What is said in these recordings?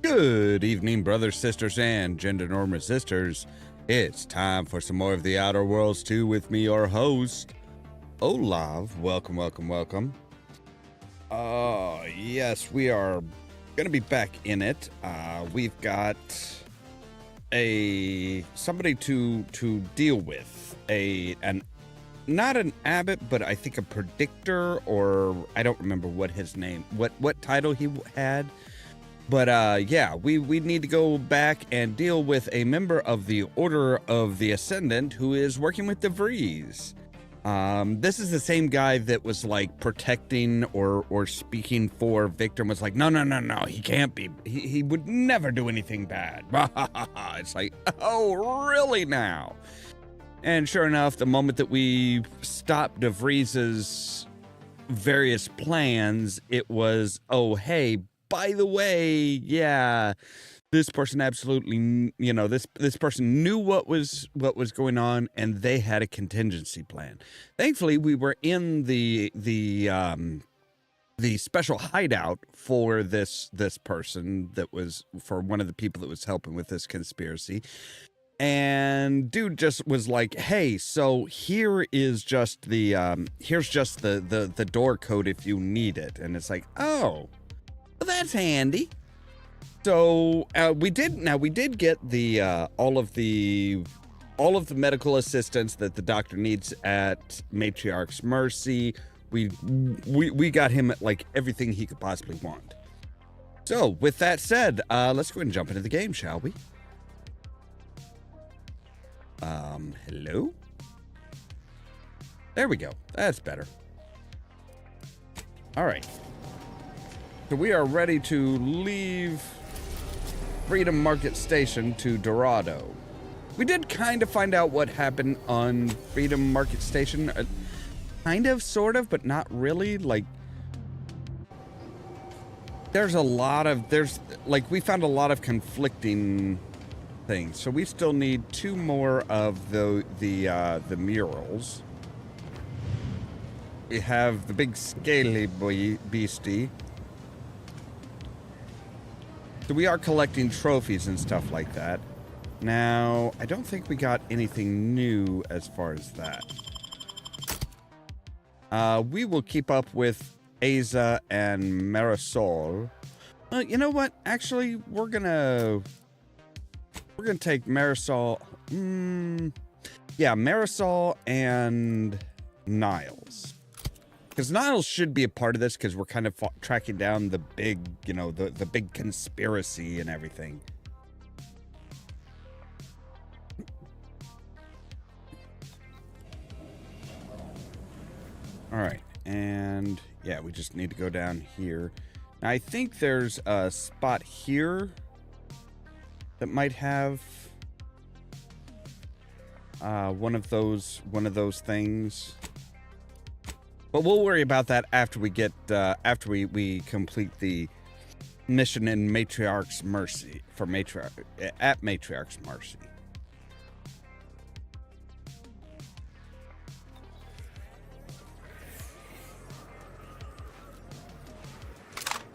Good evening, brothers, sisters, and gender-norm sisters. It's time for some more of the Outer Worlds 2 with me, your host, Ollamh. Welcome, welcome, welcome. Yes, we are gonna be back in it. We've got somebody to deal with. Not an abbot, but I think a predictor, or I don't remember what his name, what title he had. But yeah, we need to go back and deal with a member of the Order of the Ascendant who is working with the Vries. This is the same guy that was like protecting or speaking for Victor and was like, no, he can't be. He would never do anything bad. It's like, oh, really now? And sure enough, the moment that we stopped De Vries's various plans, it was, oh, hey, by the way, yeah, this person absolutely, this person knew what was going on, and they had a contingency plan. Thankfully, we were in the special hideout for this person that was for one of the people that was helping with this conspiracy. And dude just was like, hey, so here is just here's just the door code if you need it. And it's like, oh, well, that's handy. So we did get the all of the medical assistance that the doctor needs at Matriarch's Mercy. We got him at like everything he could possibly want. So with that said, let's go ahead and jump into the game, shall we? Hello? There we go. That's better. All right. So we are ready to leave Freedom Market Station to Dorado. We did kind of find out what happened on Freedom Market Station. Kind of, sort of, but not really. Like, we found a lot of conflicting things. So we still need 2 more of the murals. We have the big scaly beastie. So we are collecting trophies and stuff like that. Now, I don't think we got anything new as far as that. We will keep up with Aza and Marisol. You know what? Actually, we're gonna take Marisol. Yeah, Marisol and Niles. Because Niles should be a part of this because we're kind of tracking down the big, the big conspiracy and everything. All right, and yeah, we just need to go down here. Now, I think there's a spot here that might have one of those things. But we'll worry about that after we get after we complete the mission in Matriarch's Mercy at Matriarch's Mercy.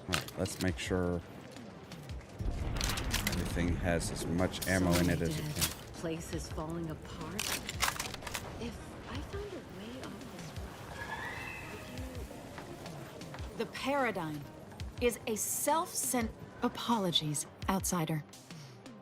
All right, let's make sure everything has as much ammo in it as it can. Place is falling apart. If I found a way off this. The paradigm is a self-sent apologies, outsider.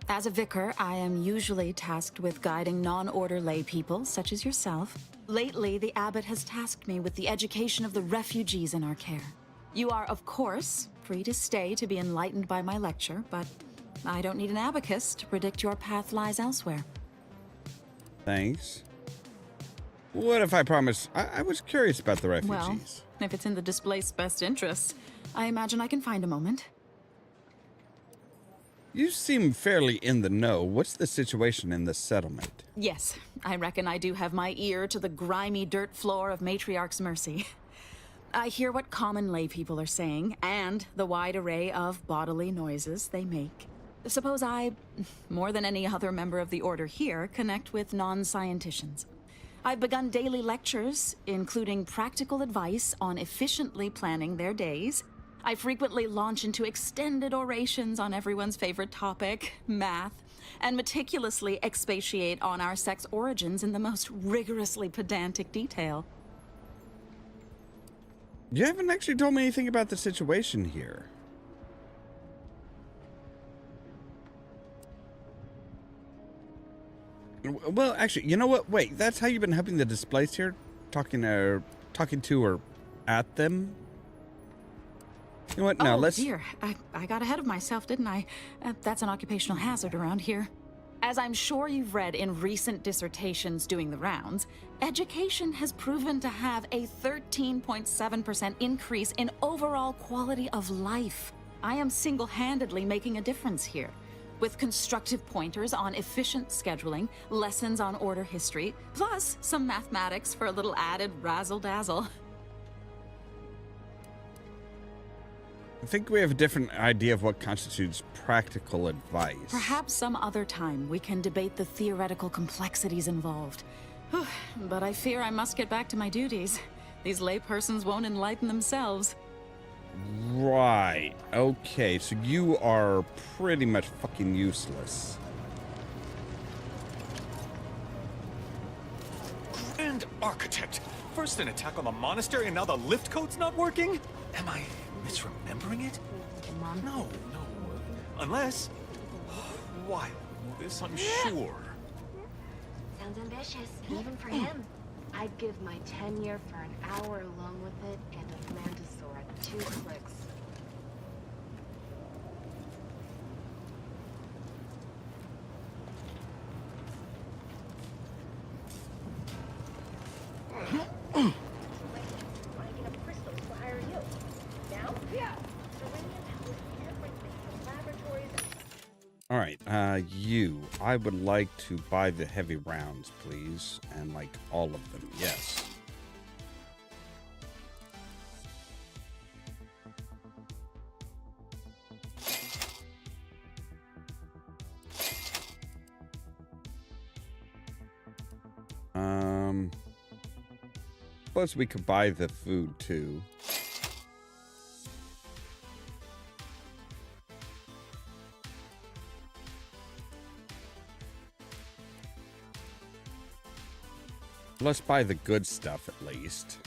As a vicar, I am usually tasked with guiding non-order lay people, such as yourself. Lately, the abbot has tasked me with the education of the refugees in our care. You are, of course, free to stay to be enlightened by my lecture, but I don't need an abacus to predict your path lies elsewhere. Thanks. What if I promise? I was curious about the refugees. Well, if it's in the displaced's best interests, I imagine I can find a moment. You seem fairly in the know. What's the situation in this settlement? Yes, I reckon I do have my ear to the grimy dirt floor of Matriarch's Mercy. I hear what common lay people are saying, and the wide array of bodily noises they make. Suppose I, more than any other member of the Order here, connect with non-scienticians. I've begun daily lectures, including practical advice on efficiently planning their days I frequently launch into extended orations on everyone's favorite topic, math, and meticulously expatiate on our sex origins in the most rigorously pedantic detail. You haven't actually told me anything about the situation here. Well, actually, you know what? Wait, that's how you've been helping the displaced here? Talking to or at them? You know what? Now, let's... dear. I got ahead of myself, didn't I? That's an occupational hazard around here. As I'm sure you've read in recent dissertations doing the rounds, education has proven to have a 13.7% increase in overall quality of life. I am single-handedly making a difference here, with constructive pointers on efficient scheduling, lessons on order history, plus some mathematics for a little added razzle-dazzle. I think we have a different idea of what constitutes practical advice. Perhaps some other time we can debate the theoretical complexities involved. But I fear I must get back to my duties. These laypersons won't enlighten themselves. Right. Okay, so you are pretty much fucking useless. Grand Architect! First an attack on the monastery and now the lift code's not working? Am I misremembering it? No. Unless... Why? This I'm sure. Sounds ambitious, even for him. I'd give my tenure for an hour alone with it and a mantisaur at 2 clicks. All right, I would like to buy the heavy rounds, please. And, like, all of them, yes. Suppose we could buy the food, too. Let's buy the good stuff at least.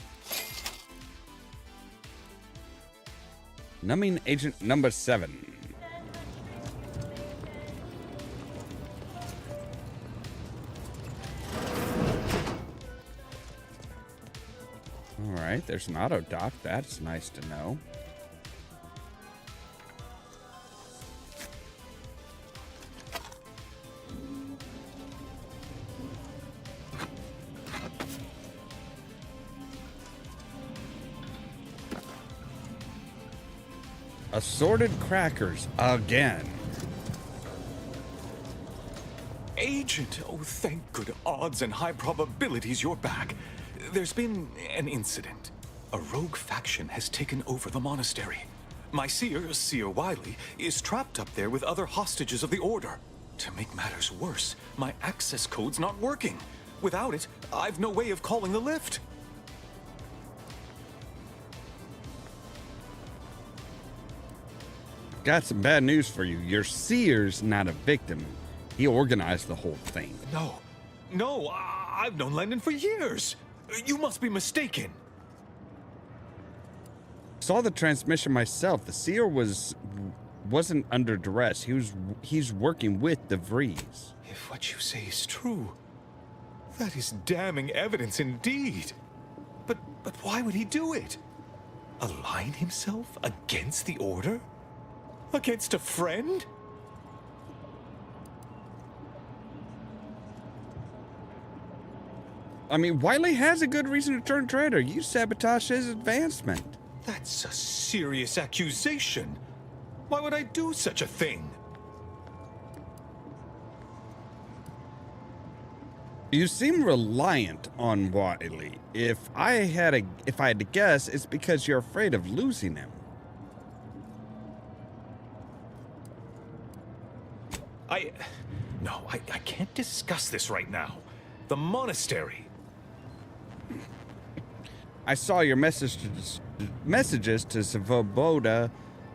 Numbing agent number 7. Alright, there's an auto dock. That's nice to know. Assorted crackers again. Agent! Oh, thank good odds and high probabilities you're back. There's been an incident. A rogue faction has taken over the monastery. My seer Wiley, is trapped up there with other hostages of the Order. To make matters worse, my access code's not working. Without it, I've no way of calling the lift. Got some bad news for you. Your seer's not a victim. He organized the whole thing. No, I've known Landon for years. You must be mistaken. Saw the transmission myself. The seer wasn't under duress. He's working with the Vries. If what you say is true, that is damning evidence indeed. But why would he do it? Align himself against the Order? Against a friend? I mean, Wiley has a good reason to turn traitor. You sabotaged his advancement. That's a serious accusation. Why would I do such a thing? You seem reliant on Wiley. If I had to guess, it's because you're afraid of losing him. I can't discuss this right now. The monastery. I saw your messages to Svoboda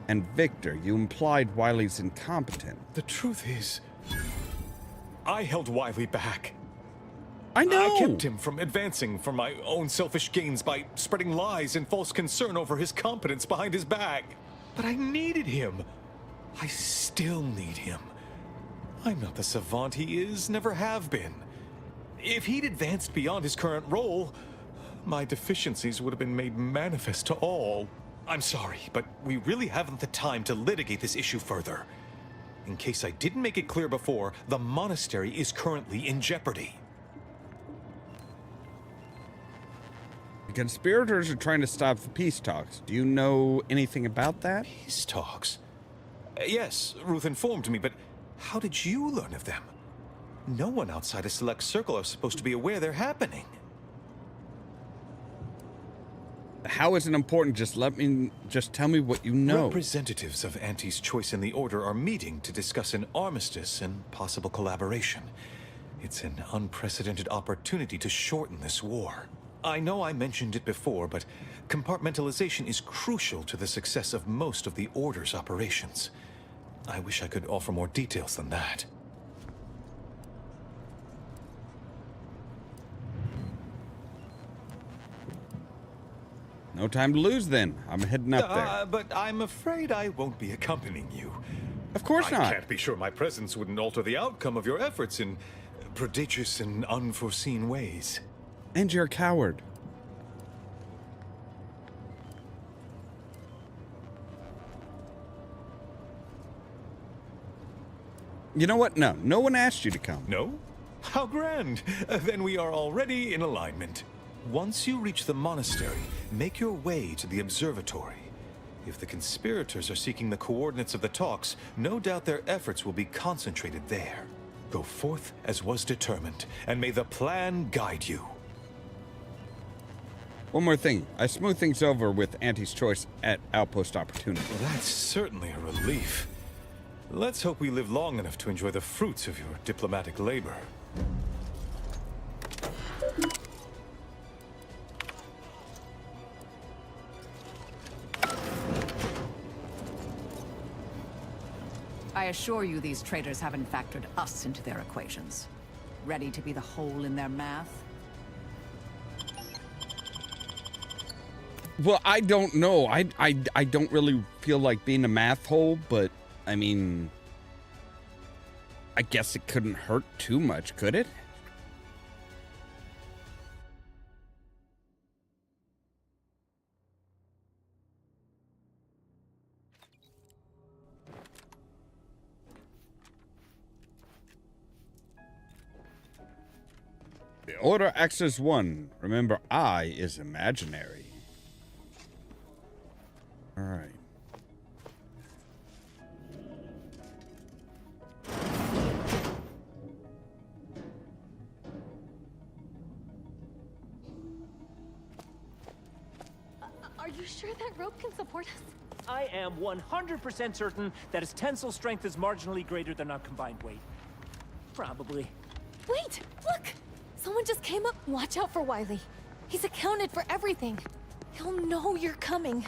and Victor. You implied Wiley's incompetent. The truth is, I held Wiley back. I know! I kept him from advancing for my own selfish gains by spreading lies and false concern over his competence behind his back. But I needed him. I still need him. I'm not the savant he is, never have been. If he'd advanced beyond his current role, my deficiencies would have been made manifest to all. I'm sorry, but we really haven't the time to litigate this issue further. In case I didn't make it clear before, the monastery is currently in jeopardy. The conspirators are trying to stop the peace talks. Do you know anything about that? Peace talks? Yes, Ruth informed me, but how did you learn of them? No one outside a select circle are supposed to be aware they're happening. How is it important? Just tell me what you know. Representatives of Auntie's Choice and the Order are meeting to discuss an armistice and possible collaboration. It's an unprecedented opportunity to shorten this war. I know I mentioned it before, but compartmentalization is crucial to the success of most of the Order's operations. I wish I could offer more details than that. No time to lose then. I'm heading up there. But I'm afraid I won't be accompanying you. Of course not. I can't be sure my presence wouldn't alter the outcome of your efforts in prodigious and unforeseen ways. And you're a coward. You know what? No. No one asked you to come. No? How grand! Then we are already in alignment. Once you reach the monastery, make your way to the observatory. If the conspirators are seeking the coordinates of the talks, no doubt their efforts will be concentrated there. Go forth as was determined, and may the plan guide you. One more thing. I smooth things over with Auntie's Choice at Outpost Opportunity. Well, that's certainly a relief. Let's hope we live long enough to enjoy the fruits of your diplomatic labor. I assure you these traitors haven't factored us into their equations. Ready to be the hole in their math? Well, I don't know. I don't really feel like being a math hole, but I mean, I guess it couldn't hurt too much, could it? The Order acts as one. Remember, I is imaginary. All right. Are you sure that rope can support us? I am 100% certain that its tensile strength is marginally greater than our combined weight. Probably. Wait! Look! Someone just came up. Watch out for Wiley. He's accounted for everything. He'll know you're coming.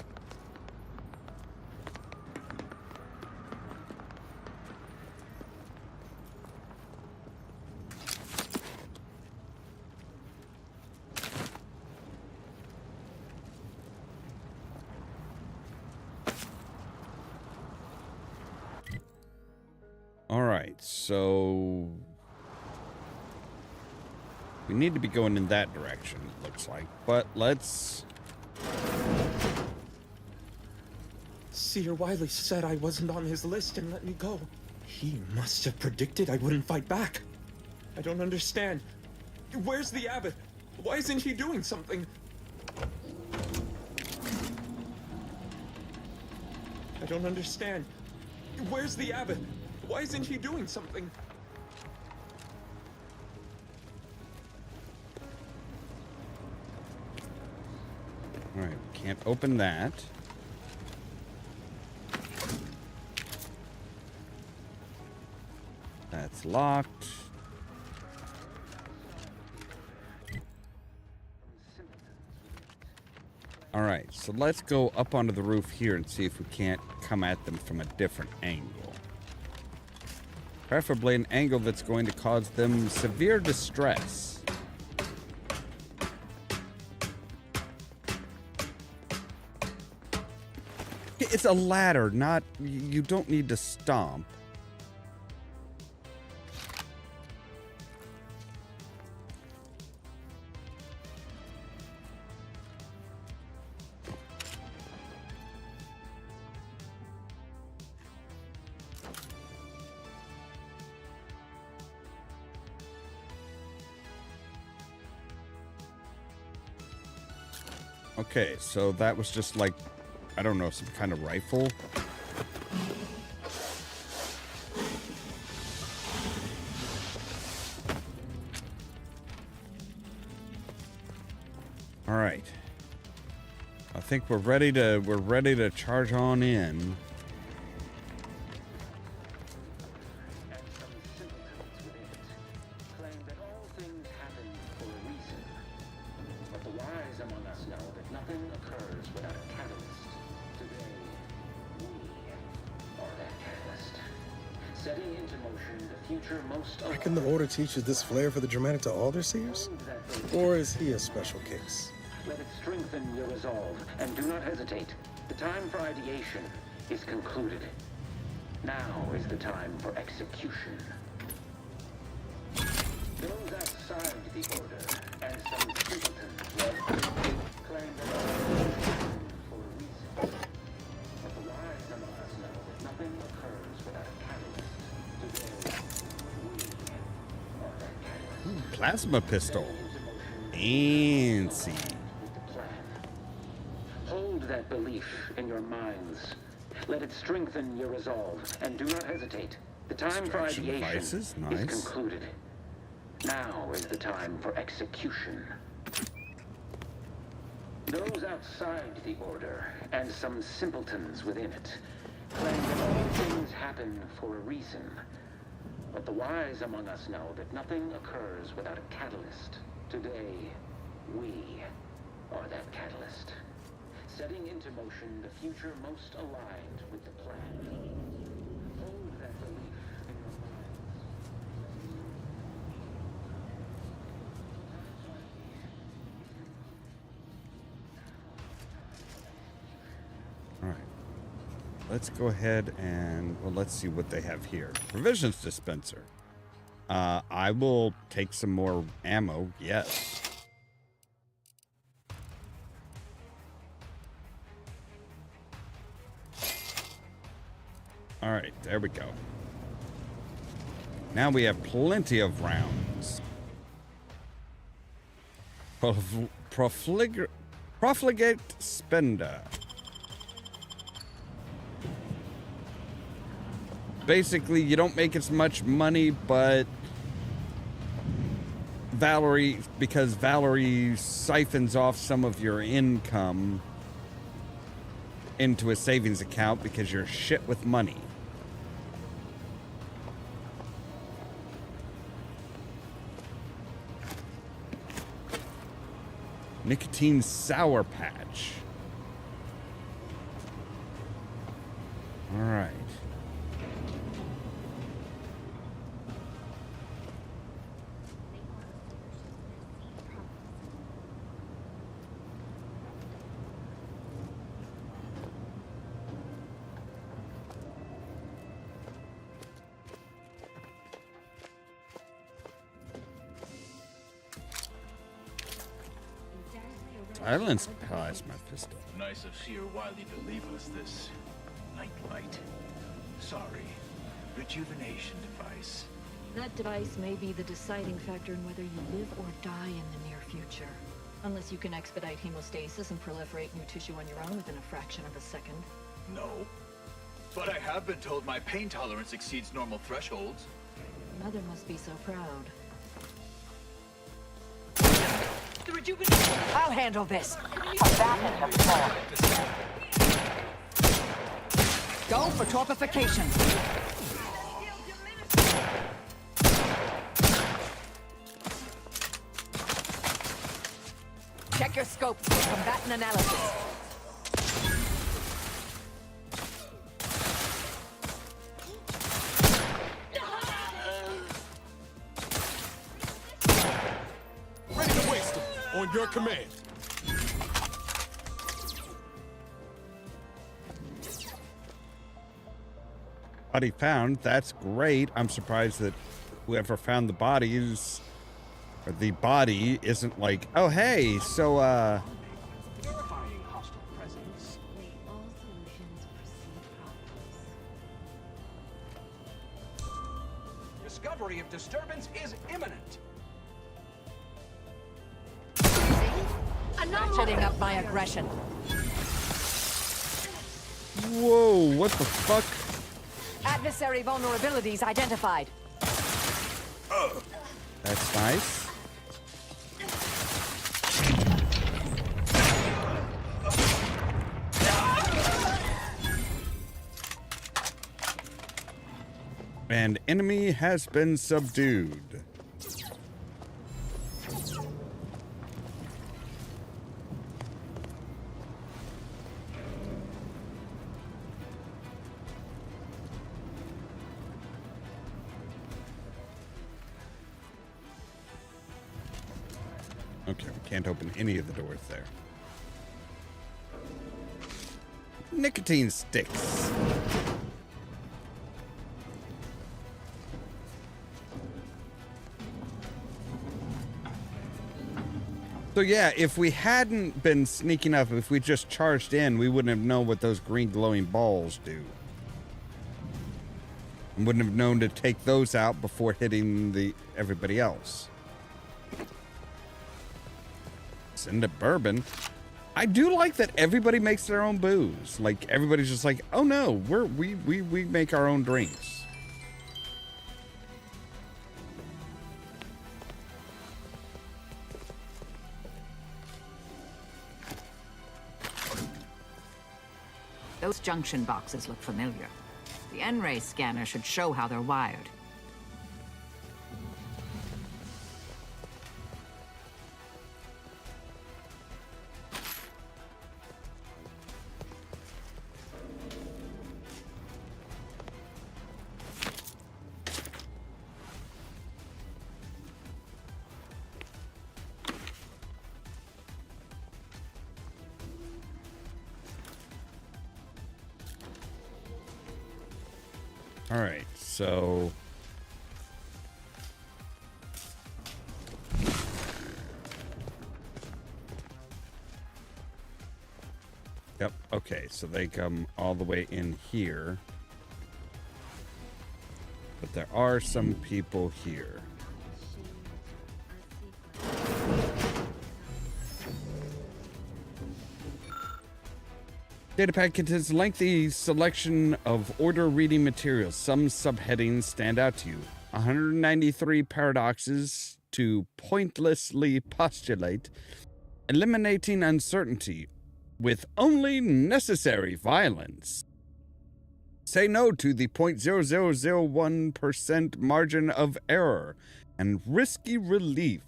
All right, so we need to be going in that direction, it looks like. But let's... Seer Wiley said I wasn't on his list and let me go. He must have predicted I wouldn't fight back. I don't understand. Where's the abbot? Why isn't he doing something? I don't understand. Where's the abbot? Why isn't he doing something? All right, can't open that. That's locked. All right, so let's go up onto the roof here and see if we can't come at them from a different angle. Preferably an angle that's going to cause them severe distress. It's a ladder, not... You don't need to stomp. Okay, so that was just like, I don't know, some kind of rifle. All right. I think we're ready to charge on in. Reckon the Order teaches this flair for the dramatic to Alderseers? Or is he a special case? Let it strengthen your resolve, and do not hesitate. The time for ideation is concluded. Now is the time for execution. Those outside the Order, and some simpletons claim that all for a reason. But the wise among us know that nothing occurs without a catalyst. Today, we are that catalyst. Plasma pistol. Fancy. Hold that belief in your minds. Let it strengthen your resolve, and do not hesitate. The time for ideation is concluded. Now is the time for execution. Those outside the Order, and some simpletons within it, claim that all things happen for a reason. But the wise among us know that nothing occurs without a catalyst. Today, we are that catalyst, setting into motion the future most aligned with the plan. Hold that belief in your minds. All right. Let's go ahead and, well, let's see what they have here. Provisions dispenser. I will take some more ammo, yes. All right, there we go. Now we have plenty of rounds. Profligate spender. Basically, you don't make as much money, but because Valerie siphons off some of your income into a savings account because you're shit with money. Nicotine Sour Patch. All right. Silence plasma pistol. Nice of Seer Wiley to leave us this nightlight. Sorry. Rejuvenation device. That device may be the deciding factor in whether you live or die in the near future. Unless you can expedite hemostasis and proliferate new tissue on your own within a fraction of a second. No. But I have been told my pain tolerance exceeds normal thresholds. Mother must be so proud. The rejuvenation. I'll handle this. Go for torpification. Check your scopes for combatant analysis. Ready to waste them. On your command. Body found. That's great. I'm surprised that whoever found the bodies, or the body, isn't like, oh hey, so Verifying hostile presence. All solutions precede problems. Discovery of disturbance is imminent. Ratcheting up my aggression. whoa, what the fuck? Adversary vulnerabilities identified. That's nice. And enemy has been subdued. Okay, we can't open any of the doors there. Nicotine sticks. So yeah, if we hadn't been sneaking up, if we just charged in, we wouldn't have known what those green glowing balls do. And wouldn't have known to take those out before hitting everybody else. Ascendant bourbon. I do like that everybody makes their own booze. Like everybody's just like, oh no, we make our own drinks. Those junction boxes look familiar. The N-ray scanner should show how they're wired. All right, so yep, okay, so they come all the way in here. But there are some people here. Datapad contains a lengthy selection of order reading materials. Some subheadings stand out to you. 193 paradoxes to pointlessly postulate, eliminating uncertainty with only necessary violence. Say no to the 0.0001% margin of error and risky relief.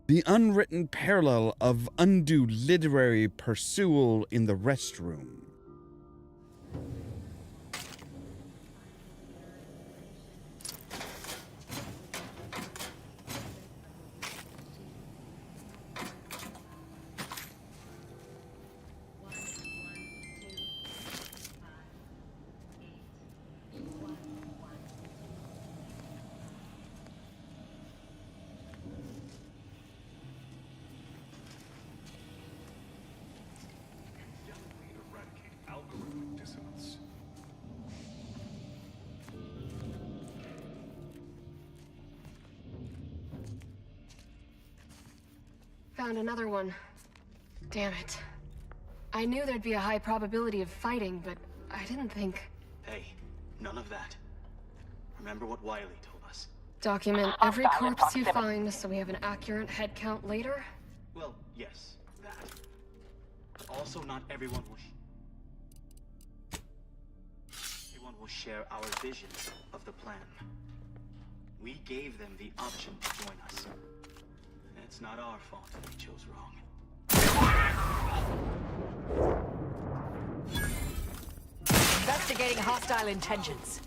The unwritten parallel of undue literary pursuit in the restroom. Found another one. Damn it. I knew there'd be a high probability of fighting, but I didn't think... Hey, none of that. Remember what Wiley told us. Document every corpse you find so we have an accurate head count later? Well, yes, that. But also not everyone will share our vision of the plan. We gave them the option to join us. It's not our fault that we chose wrong. Investigating hostile intentions.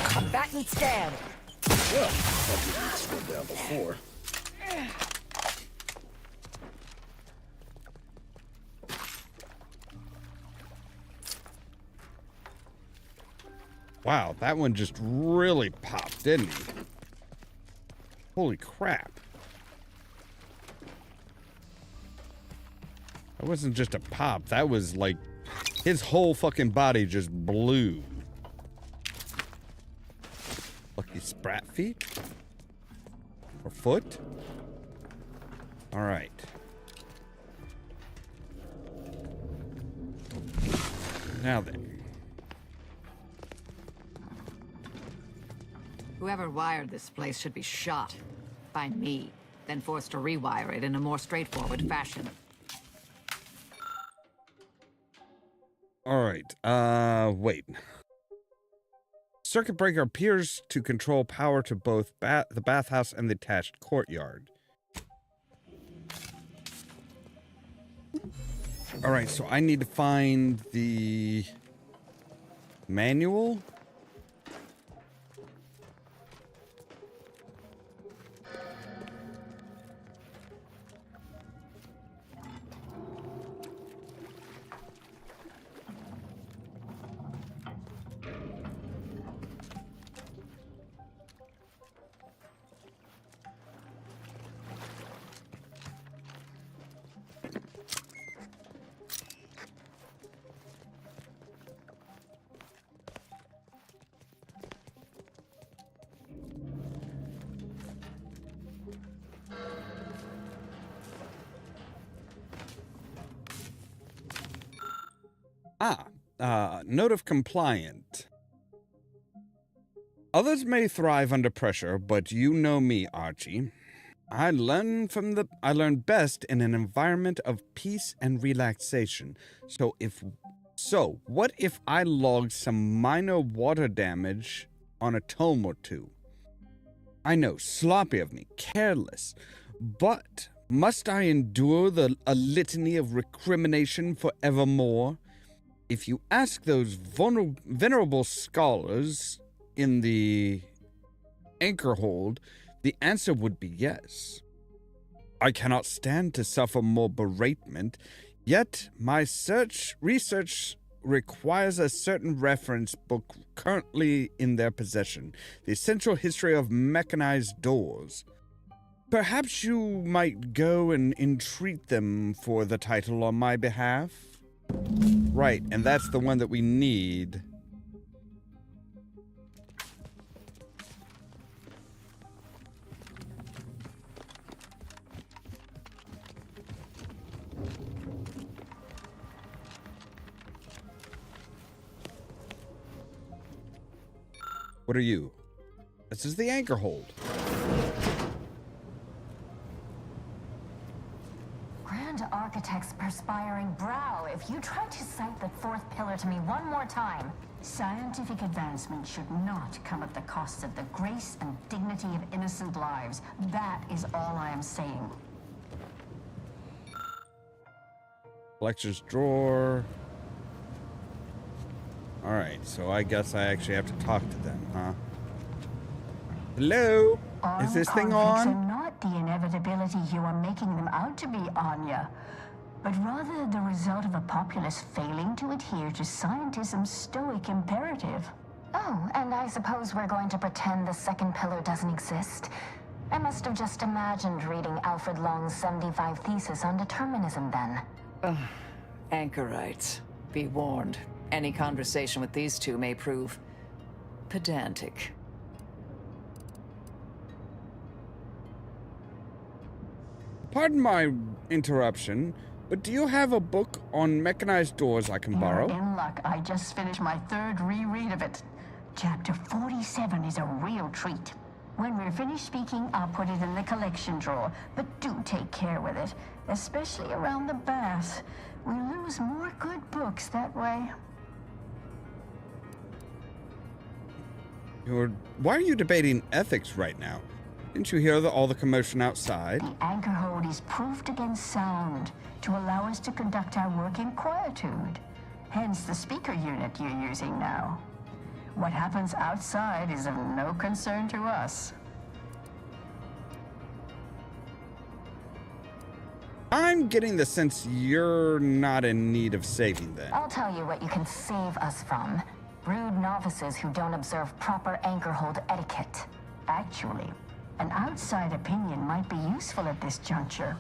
Combatant stand. Well, I've been slowed down before. Wow, that one just really popped, didn't he? Holy crap. That wasn't just a pop, that was like his whole fucking body just blew. Lucky sprat feet? Or foot? Alright. Now then. Whoever wired this place should be shot. By me, then forced to rewire it in a more straightforward fashion. Alright, wait. Circuit breaker appears to control power to both the bathhouse and the attached courtyard. Alright, so I need to find the manual. Note of compliant. Others may thrive under pressure, but you know me, Archie. I learn best in an environment of peace and relaxation. So what if I logged some minor water damage on a tome or two? I know, sloppy of me, careless, but must I endure a litany of recrimination forevermore? If you ask those venerable scholars in the anchor hold, the answer would be yes. I cannot stand to suffer more beratement, yet my research requires a certain reference book currently in their possession, the Essential History of Mechanized Doors. Perhaps you might go and entreat them for the title on my behalf? Right, and that's the one that we need. What are you? This is the anchor hold. Grand Architect's perspiring brow, if you try to cite the fourth pillar to me one more time, scientific advancement should not come at the cost of the grace and dignity of innocent lives. That is all I am saying. Lectures drawer. Alright, so I guess I actually have to talk to them, huh? Hello? Is this thing on? Are not the inevitability you are making them out to be, Anya, but rather the result of a populace failing to adhere to scientism's stoic imperative. Oh, and I suppose we're going to pretend the second pillar doesn't exist. I must have just imagined reading Alfred Long's 75 thesis on determinism then. Anchorites, be warned. Any conversation with these two may prove pedantic. Pardon my interruption, but do you have a book on mechanized doors I can borrow? You're in luck. I just finished my third reread of it. Chapter 47 is a real treat. When we're finished speaking, I'll put it in the collection drawer, but do take care with it, especially around the bath. We lose more good books that way. Why are you debating ethics right now? Didn't you hear all the commotion outside? The anchor hold is proofed against sound to allow us to conduct our work in quietude. Hence the speaker unit you're using now. What happens outside is of no concern to us. I'm getting the sense you're not in need of saving then. I'll tell you what you can save us from. Rude novices who don't observe proper anchor hold etiquette. Actually, an outside opinion might be useful at this juncture.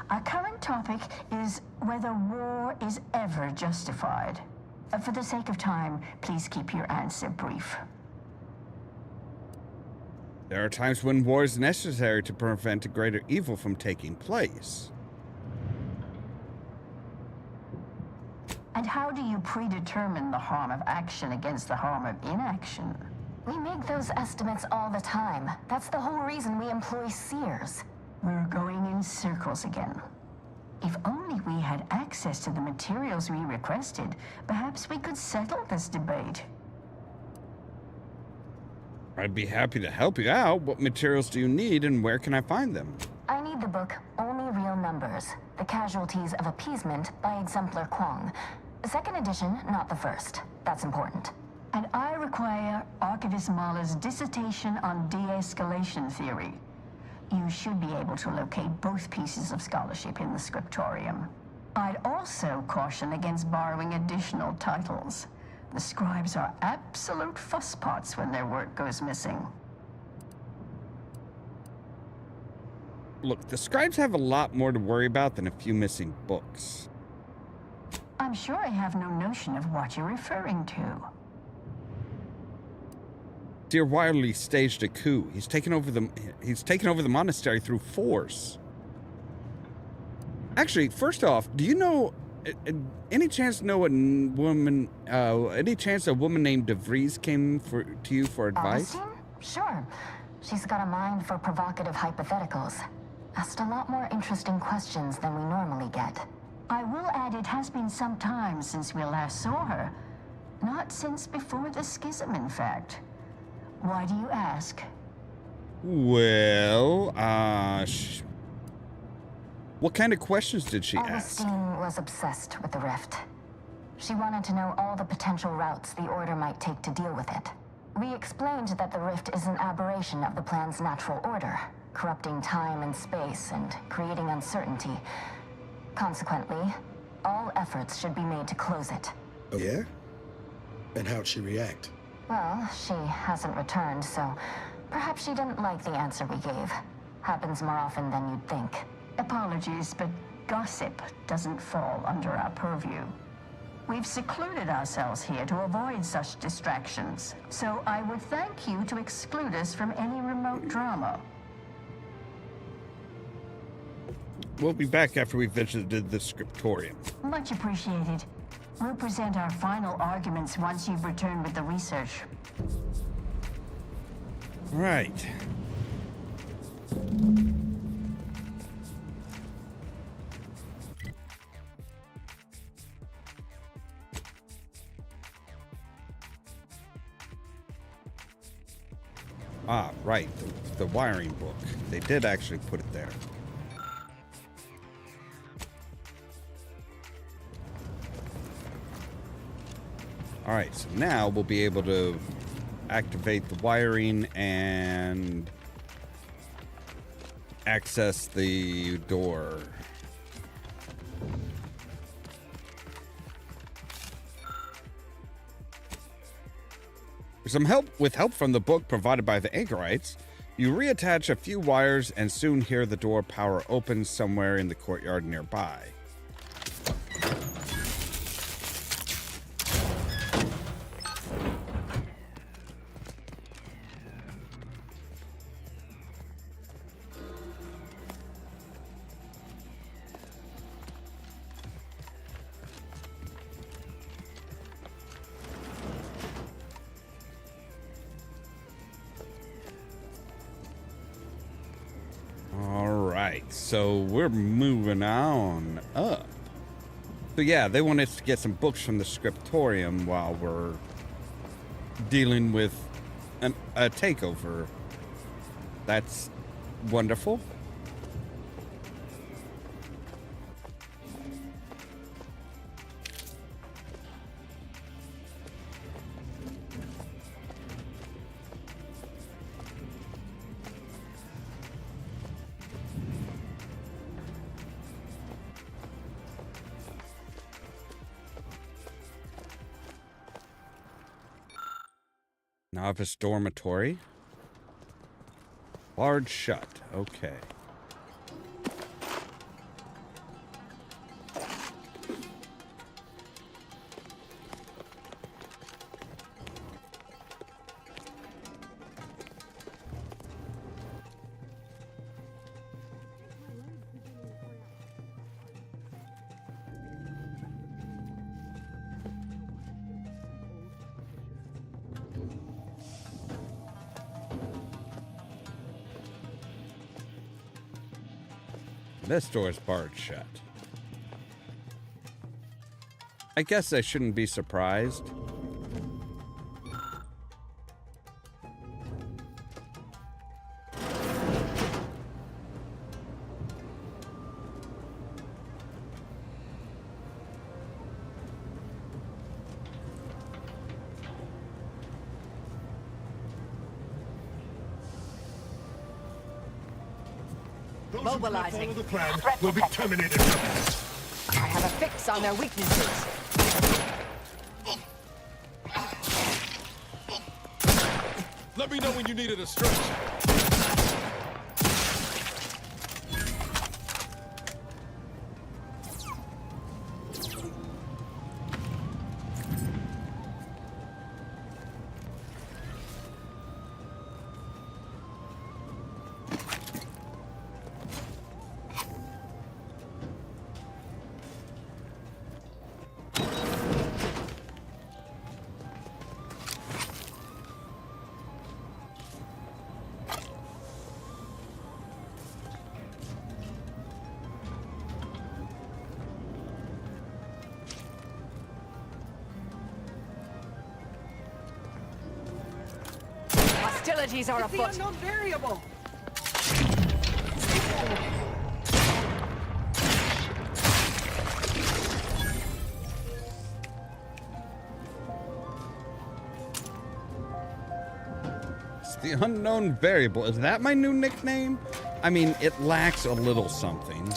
Our current topic is whether war is ever justified. For the sake of time, please keep your answer brief. There are times when war is necessary to prevent a greater evil from taking place. And how do you predetermine the harm of action against the harm of inaction? We make those estimates all the time. That's the whole reason we employ seers. We're going in circles again. If only we had access to the materials we requested, perhaps we could settle this debate. I'd be happy to help you out. What materials do you need and where can I find them? I need the book Only Real Numbers, The Casualties of Appeasement by Exemplar Kwong. Second edition, not the first. That's important. And I require Archivist Mahler's dissertation on de-escalation theory. You should be able to locate both pieces of scholarship in the scriptorium. I'd also caution against borrowing additional titles. The scribes are absolute fusspots when their work goes missing. Look, the scribes have a lot more to worry about than a few missing books. I'm sure I have no notion of what you're referring to. Dear Wiley staged a coup. He's taken over the monastery through force. Actually, first off, do you know any chance a woman named Vries came to you for advice? Augustine? Sure. She's got a mind for provocative hypotheticals. Asked a lot more interesting questions than we normally get. I will add it has been some time since we last saw her. Not since before the schism, in fact. Why do you ask? Well, what kind of questions did she ask? Augustine was obsessed with the rift. She wanted to know all the potential routes the Order might take to deal with it. We explained that the rift is an aberration of the plan's natural order, corrupting time and space and creating uncertainty. Consequently, all efforts should be made to close it. Oh, yeah? And how'd she react? Well, she hasn't returned, so perhaps she didn't like the answer we gave. Happens more often than you'd think. Apologies, but gossip doesn't fall under our purview. We've secluded ourselves here to avoid such distractions, so I would thank you to exclude us from any remote drama. We'll be back after we visited the scriptorium. Much appreciated. We'll present our final arguments once you've returned with the research. Right. Ah, right. The wiring book. They did actually put it there. All right, so now we'll be able to activate the wiring and access the door. With help from the book provided by the anchorites, you reattach a few wires and soon hear the door power open somewhere in the courtyard nearby. So we're moving on up. So yeah, they want us to get some books from the scriptorium while we're dealing with a takeover. That's wonderful. Novice dormitory. Large shut. Okay. This door's barred shut. I guess I shouldn't be surprised. Mobilizing. The plan will be terminated. I have a fix on their weaknesses. Let me know when you needed a stretch. Hostilities are afoot. The unknown variable. It's the unknown variable. Is that my new nickname? I mean, it lacks a little something.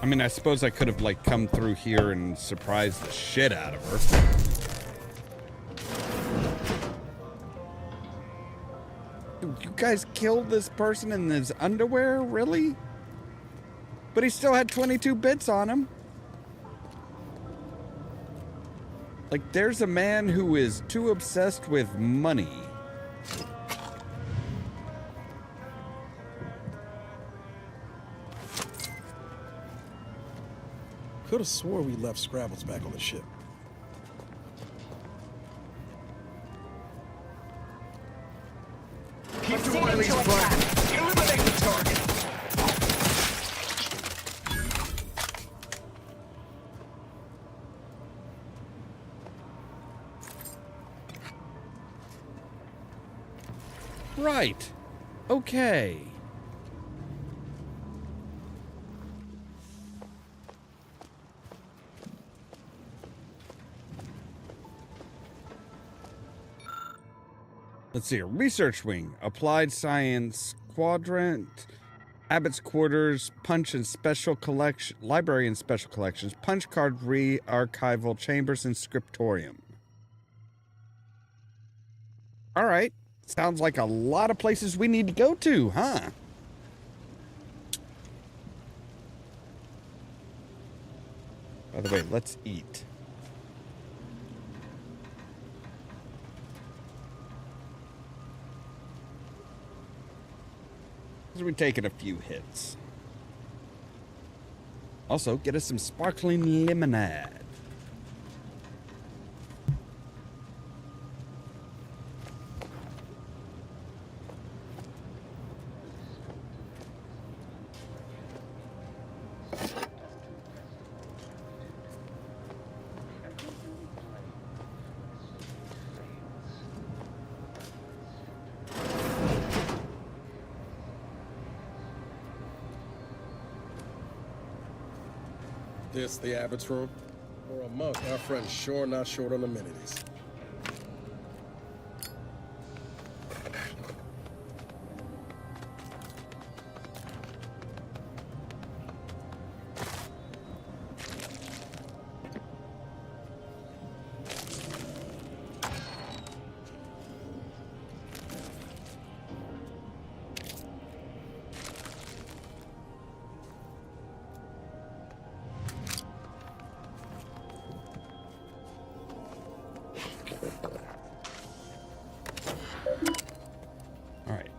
I mean, I suppose I could have, like, come through here and surprised the shit out of her. You guys killed this person in his underwear? Really? But he still had 22 bits on him. Like, there's a man who is too obsessed with money. Could have swore we left Scrabbles back on the ship. Keep to Wiley's plan. Eliminate the target. Right. Okay. Let's see here. Research wing, applied science quadrant, Abbott's quarters, punch and special collection, library and special collections, punch card archival chambers and scriptorium. All right. Sounds like a lot of places we need to go to, huh? By the way, let's eat. We're taking a few hits. Also, get us some sparkling lemonade. This the Abbott's room? For a monk, our friend's sure not short on amenities.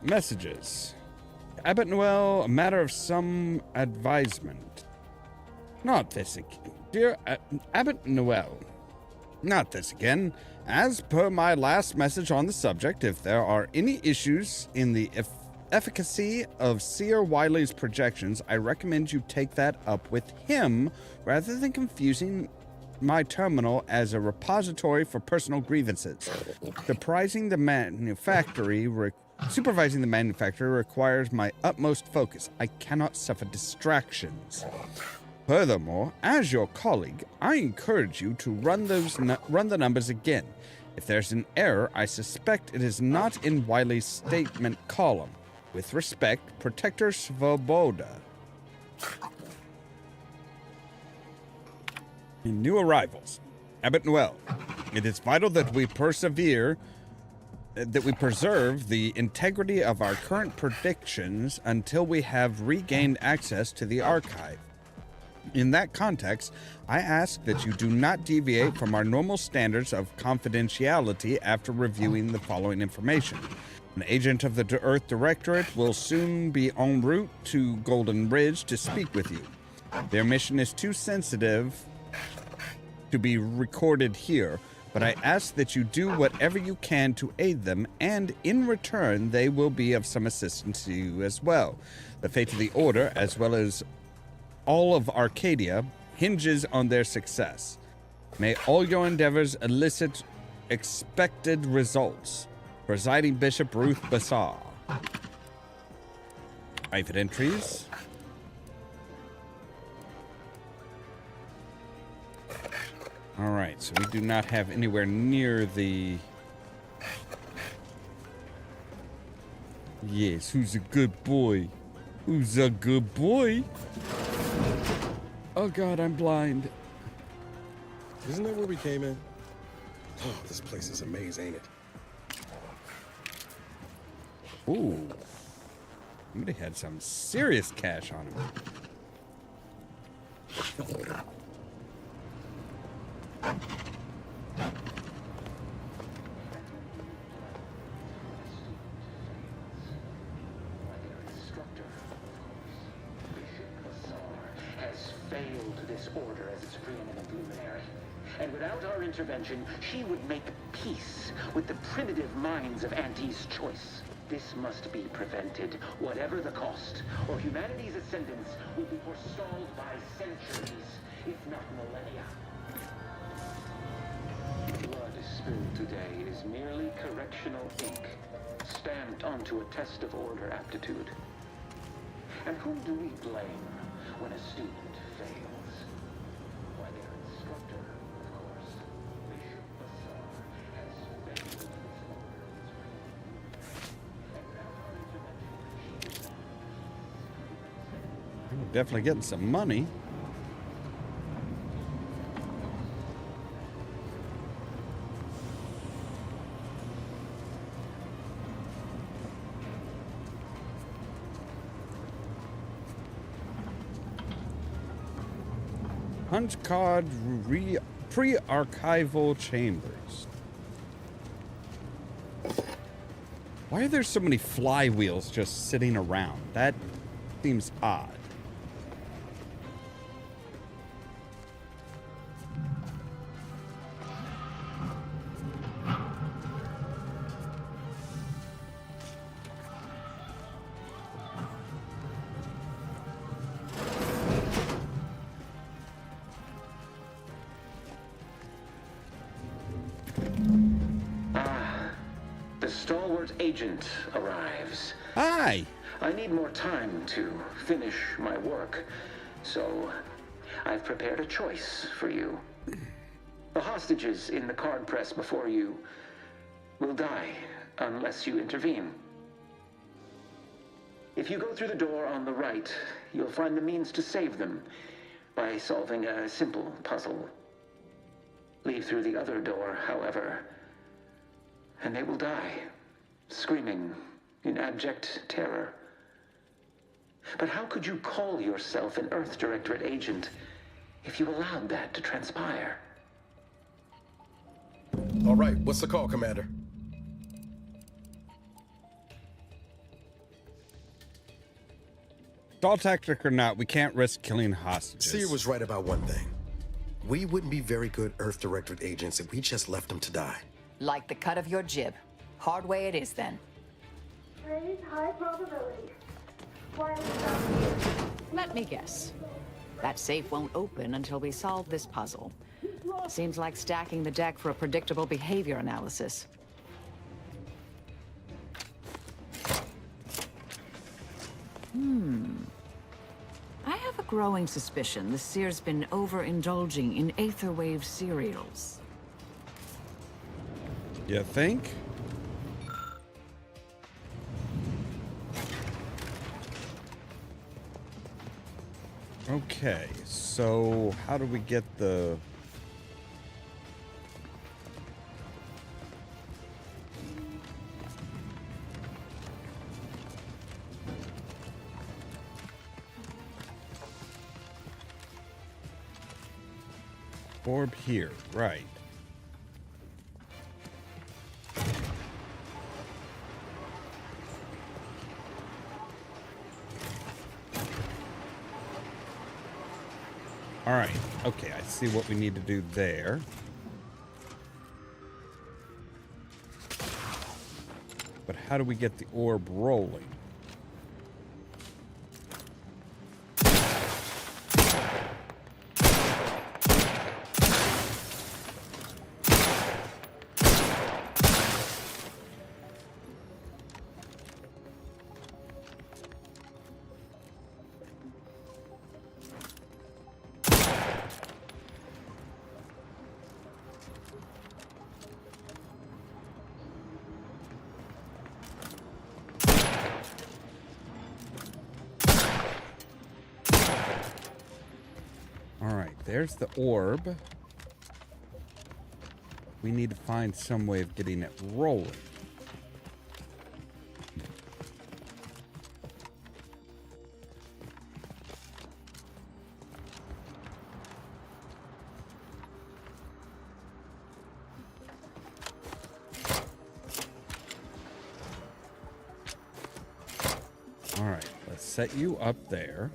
Messages. Abbot Noel, a matter of some advisement. Not this again. Dear Abbot Noel, not this again. As per my last message on the subject, if there are any issues in the efficacy of Seer Wiley's projections, I recommend you take that up with him rather than confusing my terminal as a repository for personal grievances. Supervising the manufacturer requires my utmost focus. I cannot suffer distractions. Furthermore, as your colleague, I encourage you to run the numbers again. If there's an error, I suspect it is not in Wiley's statement column. With respect, Protector Svoboda. New arrivals. Abbot Noel, it is vital that we preserve the integrity of our current predictions until we have regained access to the archive. In that context, I ask that you do not deviate from our normal standards of confidentiality after reviewing the following information. An agent of the Earth Directorate will soon be en route to Golden Ridge to speak with you. Their mission is too sensitive to be recorded here, but I ask that you do whatever you can to aid them, and in return, they will be of some assistance to you as well. The fate of the Order, as well as all of Arcadia, hinges on their success. May all your endeavors elicit expected results. Presiding Bishop Ruth Bassar. Private entries. All right, so we do not have anywhere near the... Yes, who's a good boy? Who's a good boy? Oh God, I'm blind. Isn't that where we came in? Oh, this place is a maze, ain't it? Ooh. Somebody had some serious cash on him. This order as its preeminent luminary. And without our intervention, she would make peace with the primitive minds of Auntie's choice. This must be prevented, whatever the cost, or humanity's ascendance will be forestalled by centuries, if not millennia. Blood spilled today is merely correctional ink, stamped onto a test of order aptitude. And whom do we blame when a student fails? Why, their instructor, of course. Bishop Bassar has failed this order. We're definitely getting some money. Punch card pre-archival chambers. Why are there so many flywheels just sitting around? That seems odd. Agent arrives. Hi. I need more time to finish my work, so I've prepared a choice for you. The hostages in the card press before you will die unless you intervene. If you go through the door on the right, you'll find the means to save them by solving a simple puzzle. Leave through the other door, however, and they will die, screaming in abject terror. But how could you call yourself an Earth Directorate agent if you allowed that to transpire? All right, what's the call, Commander? Stall tactic or not, we can't risk killing hostages. Seer was right about one thing. We wouldn't be very good Earth Directorate agents if we just left them to die. Like the cut of your jib. Hard way it is, then. Raise high probability. Let me guess. That safe won't open until we solve this puzzle. Seems like stacking the deck for a predictable behavior analysis. I have a growing suspicion the Seer's been overindulging in Aetherwave cereals. You think? Okay, so how do we get the... orb here, right. All right, okay, I see what we need to do there. But how do we get the orb rolling? There's the orb. We need to find some way of getting it rolling. All right, let's set you up there.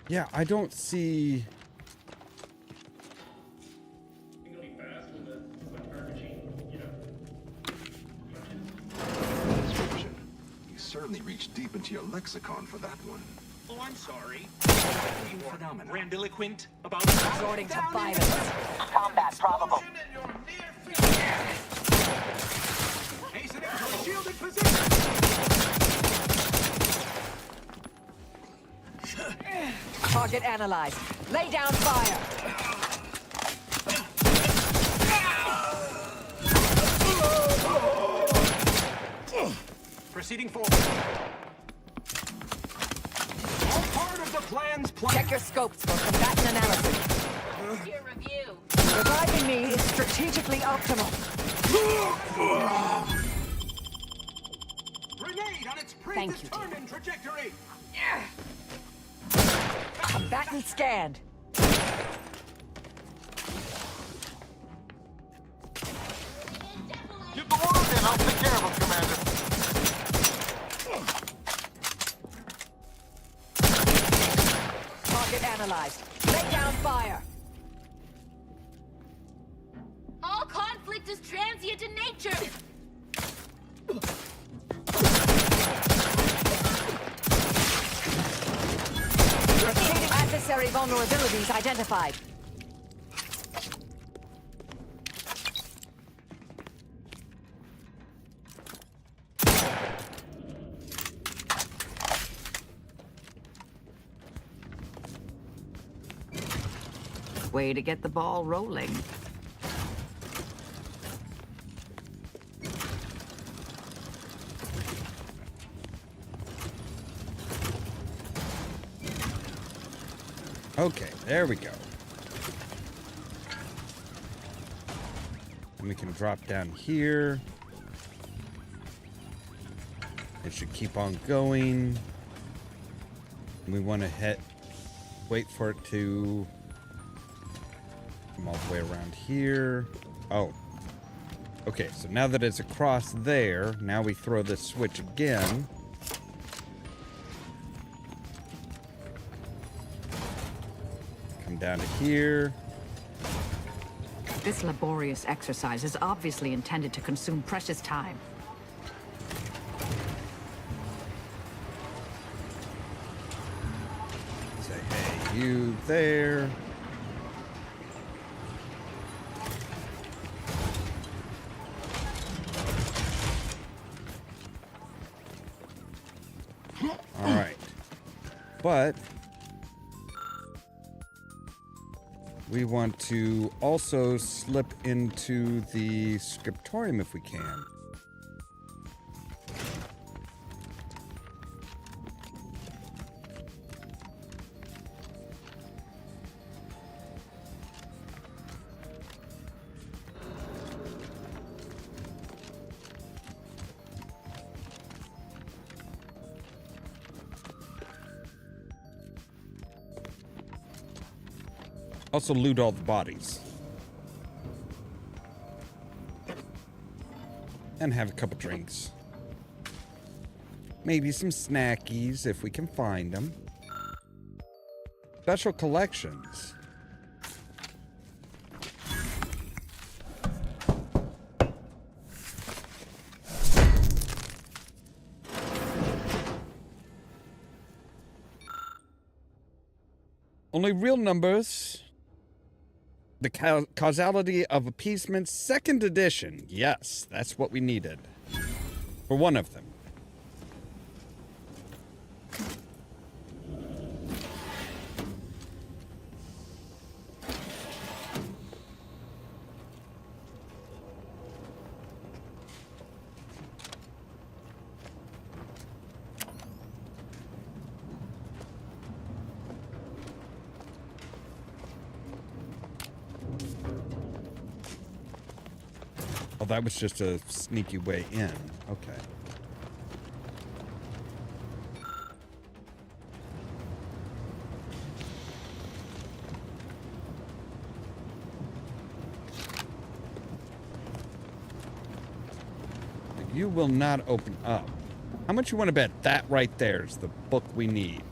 Yeah, I don't see... Description. You certainly reached deep into your lexicon for that one. Oh, I'm sorry. Phenomenal. Grandiloquent about resorting to violence. Combat probable. Hastening to a shielded position. Target analyzed. Lay down fire. Proceeding forward. All part of the plan's plan. Check your scopes for combatant analysis. Your review. Reviving me is strategically optimal. Grenade on its predetermined trajectory. Combatant scanned. Give the word and I'll take care of him, Commander. neutralized. Lay down fire. All conflict is transient in nature. Adversary vulnerabilities identified. Way to get the ball rolling. Okay, there we go. And we can drop down here. It should keep on going. We want to wait for it to come all the way around here. Oh. Okay, so now that it's across there, now we throw this switch again. Come down to here. This laborious exercise is obviously intended to consume precious time. Say, hey, you there. All right. But we want to also slip into the scriptorium if we can. Also loot all the bodies. And have a couple drinks. Maybe some snackies if we can find them. Special collections. Only real numbers. The Causality of Appeasement, 2nd edition. Yes, that's what we needed. For one of them. Oh, that was just a sneaky way in. Okay. You will not open up. How much you want to bet? That right there is the book we need.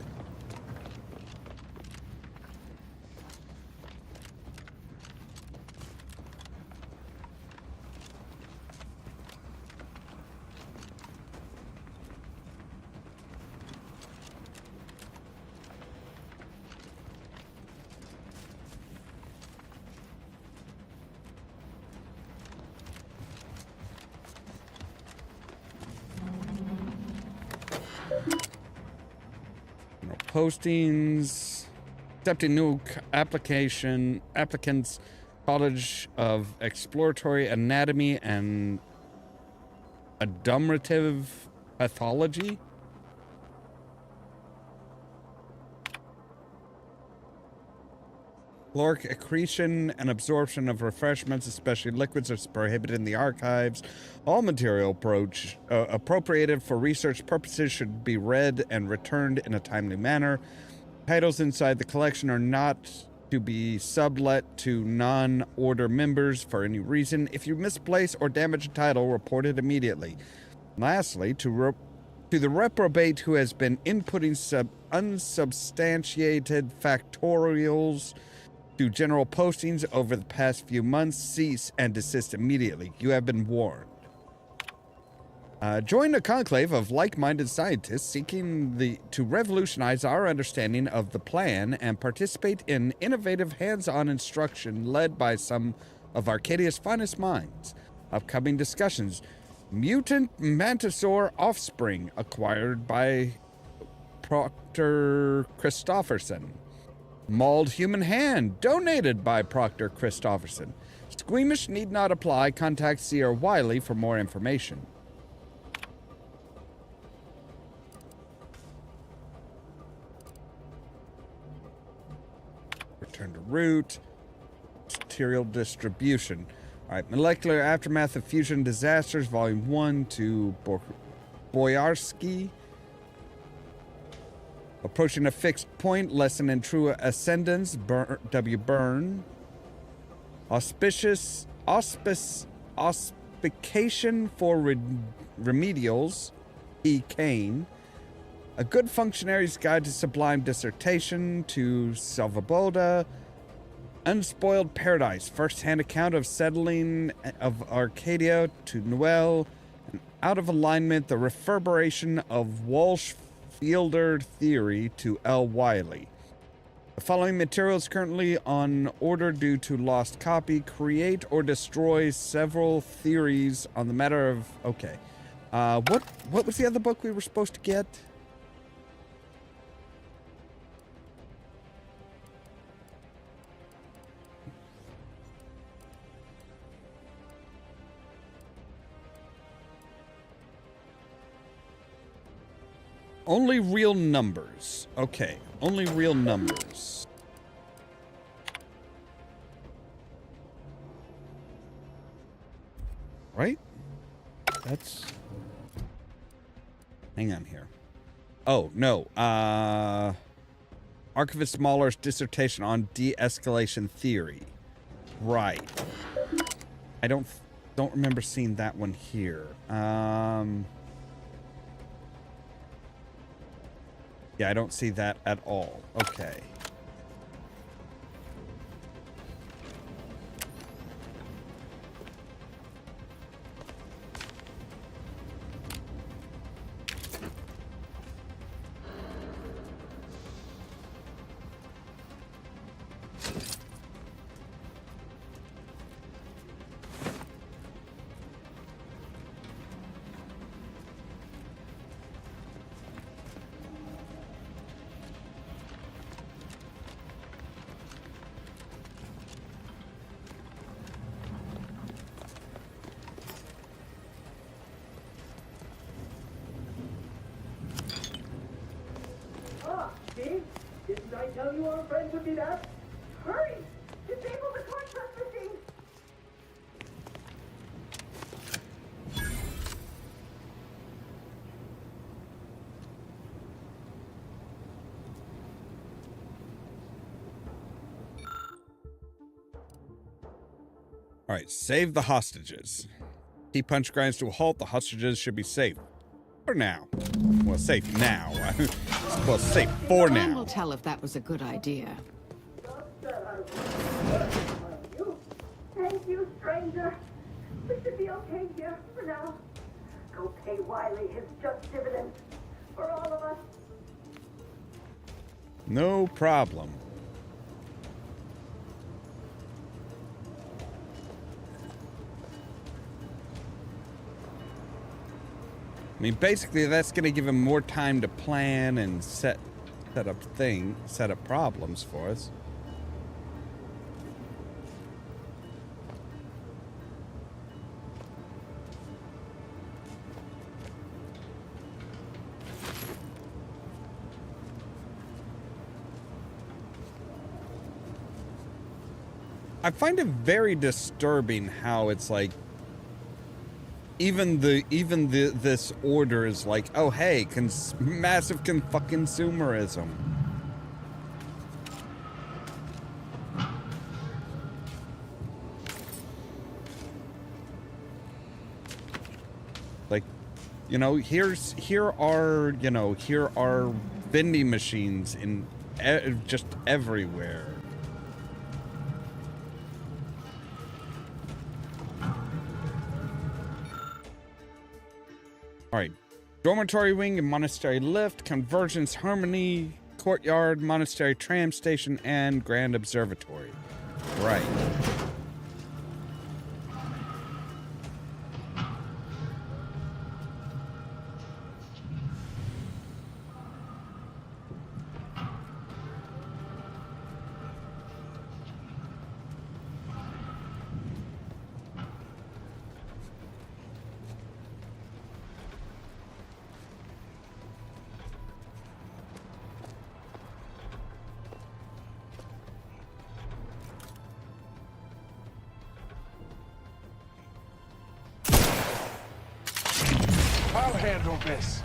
Postings, accepting new applicants, College of Exploratory Anatomy and Adumerative Pathology. Caloric accretion and absorption of refreshments, especially liquids, is prohibited in the archives. All material appropriated for research purposes should be read and returned in a timely manner. Titles inside the collection are not to be sublet to non-order members for any reason. If you misplace or damage a title, report it immediately. Lastly, to To the reprobate who has been inputting unsubstantiated factorials to general postings over the past few months, cease and desist immediately. You have been warned. Join a conclave of like-minded scientists seeking to revolutionize our understanding of the plan and participate in innovative hands-on instruction led by some of Arcadia's finest minds. Upcoming discussions: mutant mantisaur offspring acquired by Proctor Christofferson. Mauled human hand donated by Proctor Christofferson. Squeamish need not apply. Contact Seer Wiley for more information. Return to root. Material distribution. All right, Molecular Aftermath of Fusion Disasters, Volume 1 to Boyarsky. Approaching a fixed point, lesson in true ascendance, W. Byrne. Auspication for remedials, E. Kane. A Good Functionary's Guide to Sublime Dissertation, to Salvaboda. Unspoiled Paradise, first-hand account of settling of Arcadia, to Noel. And Out of Alignment, the reverberation of Walsh-Fielder theory, to L. Wiley. The following material is currently on order due to lost copy. Create or destroy several theories on the matter of... Okay. What was the other book we were supposed to get? Only real numbers. Okay, only real numbers. Right? That's... Hang on here. Oh, no. Archivist Mahler's dissertation on de-escalation theory. Right. I don't remember seeing that one here. Yeah, I don't see that at all. Okay. See? Didn't I tell you our friends would be back? Hurry! Disable the torch machine! All right, save the hostages. T-punch grinds to a halt. The hostages should be safe. For now. Well, safe now. Well, safe for Time now. will tell if that was a good idea. Thank you, stranger. We should be okay here for now. Go pay Wiley his just dividends. For all of us. No problem. I mean, basically, that's going to give him more time to plan and set up problems for us. I find it very disturbing how it's like this order is like, oh hey, massive fucking consumerism. Like, You know, here are vending machines in just everywhere. All right, dormitory wing and monastery lift, convergence, harmony, courtyard, monastery tram station, and grand observatory. Right. I'll handle this.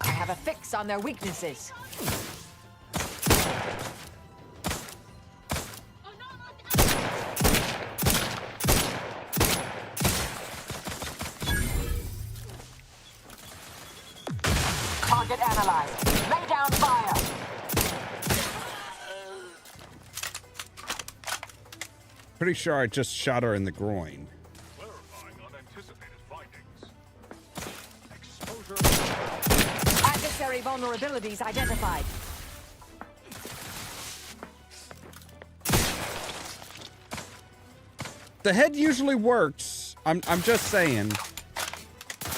I have a fix on their weaknesses. Target analyzed. Lay down fire. Pretty sure I just shot her in the groin. Adversary vulnerabilities identified. The head usually works. I'm just saying.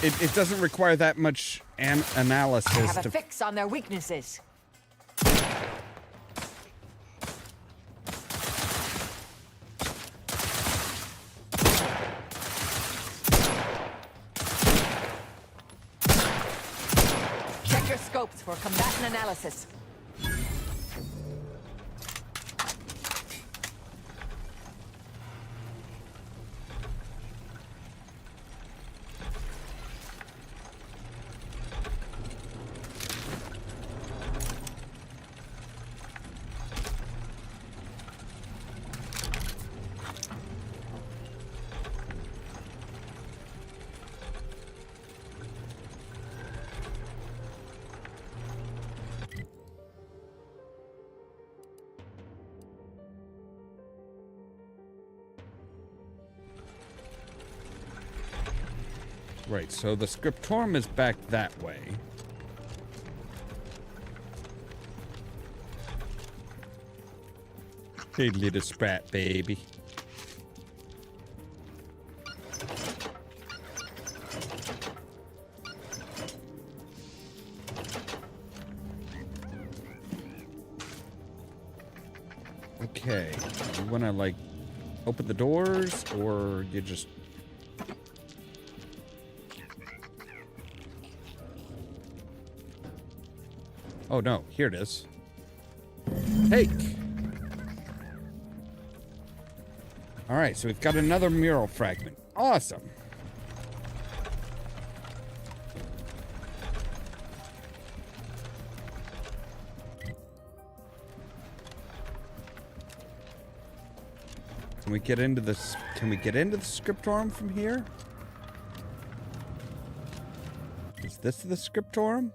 It doesn't require that much analysis. I have a fix on their weaknesses. Check your scopes for combatant analysis. Right, so the scriptorum is back that way. Hey, little sprat baby. Okay, you wanna like open the doors, or you just... Oh no, here it is. Take! Alright, so we've got another mural fragment. Awesome! Can we get into this? Can we get into the scriptorum from here? Is this the scriptorum?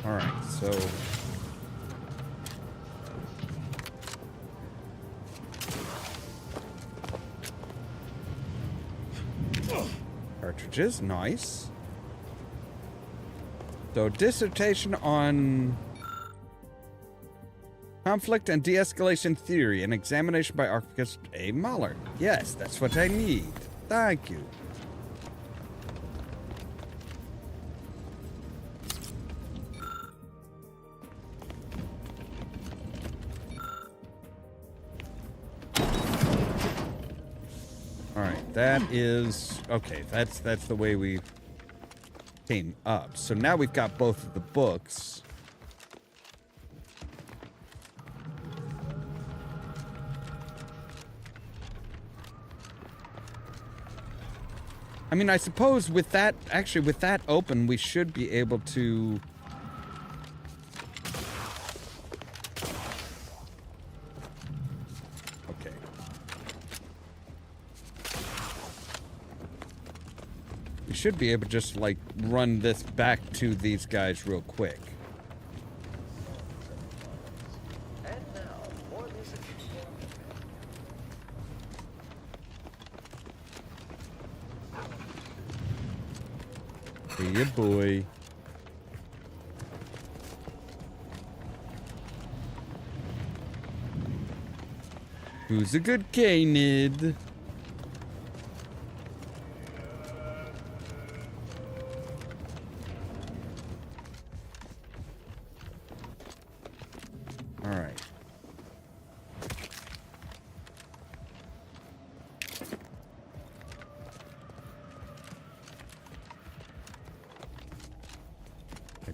All right, so cartridges, nice. So dissertation on conflict and de-escalation theory, an examination by Archivist A. Mahler. Yes, that's what I need. Thank you. That is okay. That's the way we came up. So now we've got both of the books. I mean, I suppose with that, actually with that open, we should be able to... Okay. We should be able to just, like, run this back to these guys real quick. Yeah, boy. Who's a good Canid? All right.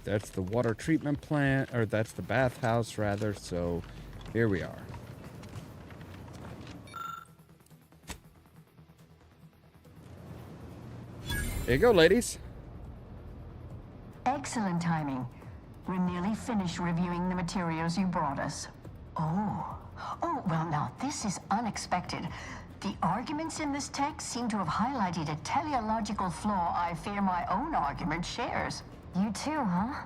That's the water treatment plant, or that's the bathhouse, rather. So, here we are. There you go, ladies. Excellent timing. We're nearly finished reviewing the materials you brought us. Oh, well now, this is unexpected. The arguments in this text seem to have highlighted a teleological flaw I fear my own argument shares. You too, huh?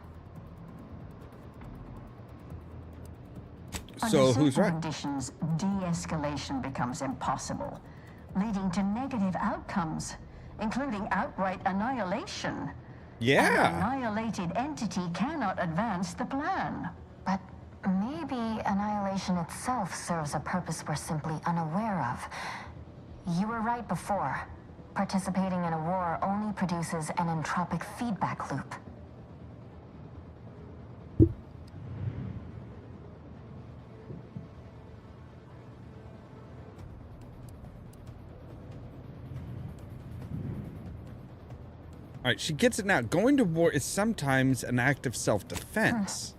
So who's right? Under certain conditions, de-escalation becomes impossible, leading to negative outcomes, including outright annihilation. Yeah. An annihilated entity cannot advance the plan. But maybe annihilation itself serves a purpose we're simply unaware of. You were right before. Participating in a war only produces an entropic feedback loop. All right, she gets it now. Going to war is sometimes an act of self-defense.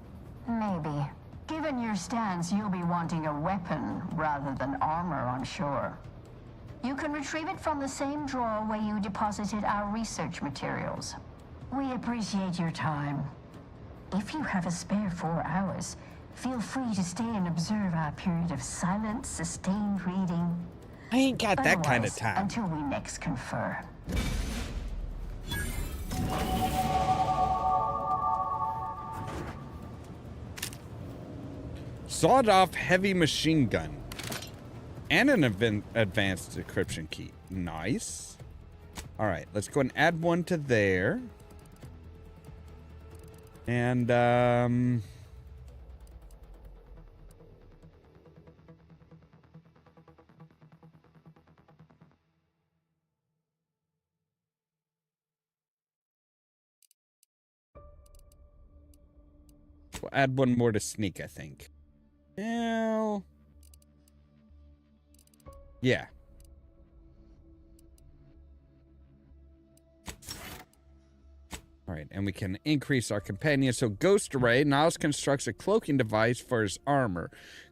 Maybe. Given your stance, you'll be wanting a weapon rather than armor, I'm sure. You can retrieve it from the same drawer where you deposited our research materials. We appreciate your time. If you have a spare 4 hours, feel free to stay and observe our period of silent, sustained reading. I ain't got that kind of Otherwise, time. until we next confer. Sawed-off heavy machine gun. And an advanced decryption key. Nice. All right, let's go and add one to there. And, we'll add one more to sneak, I think. Well, yeah. All right, and we can increase our companion. So Ghost Array, Niles constructs a cloaking device for his armor,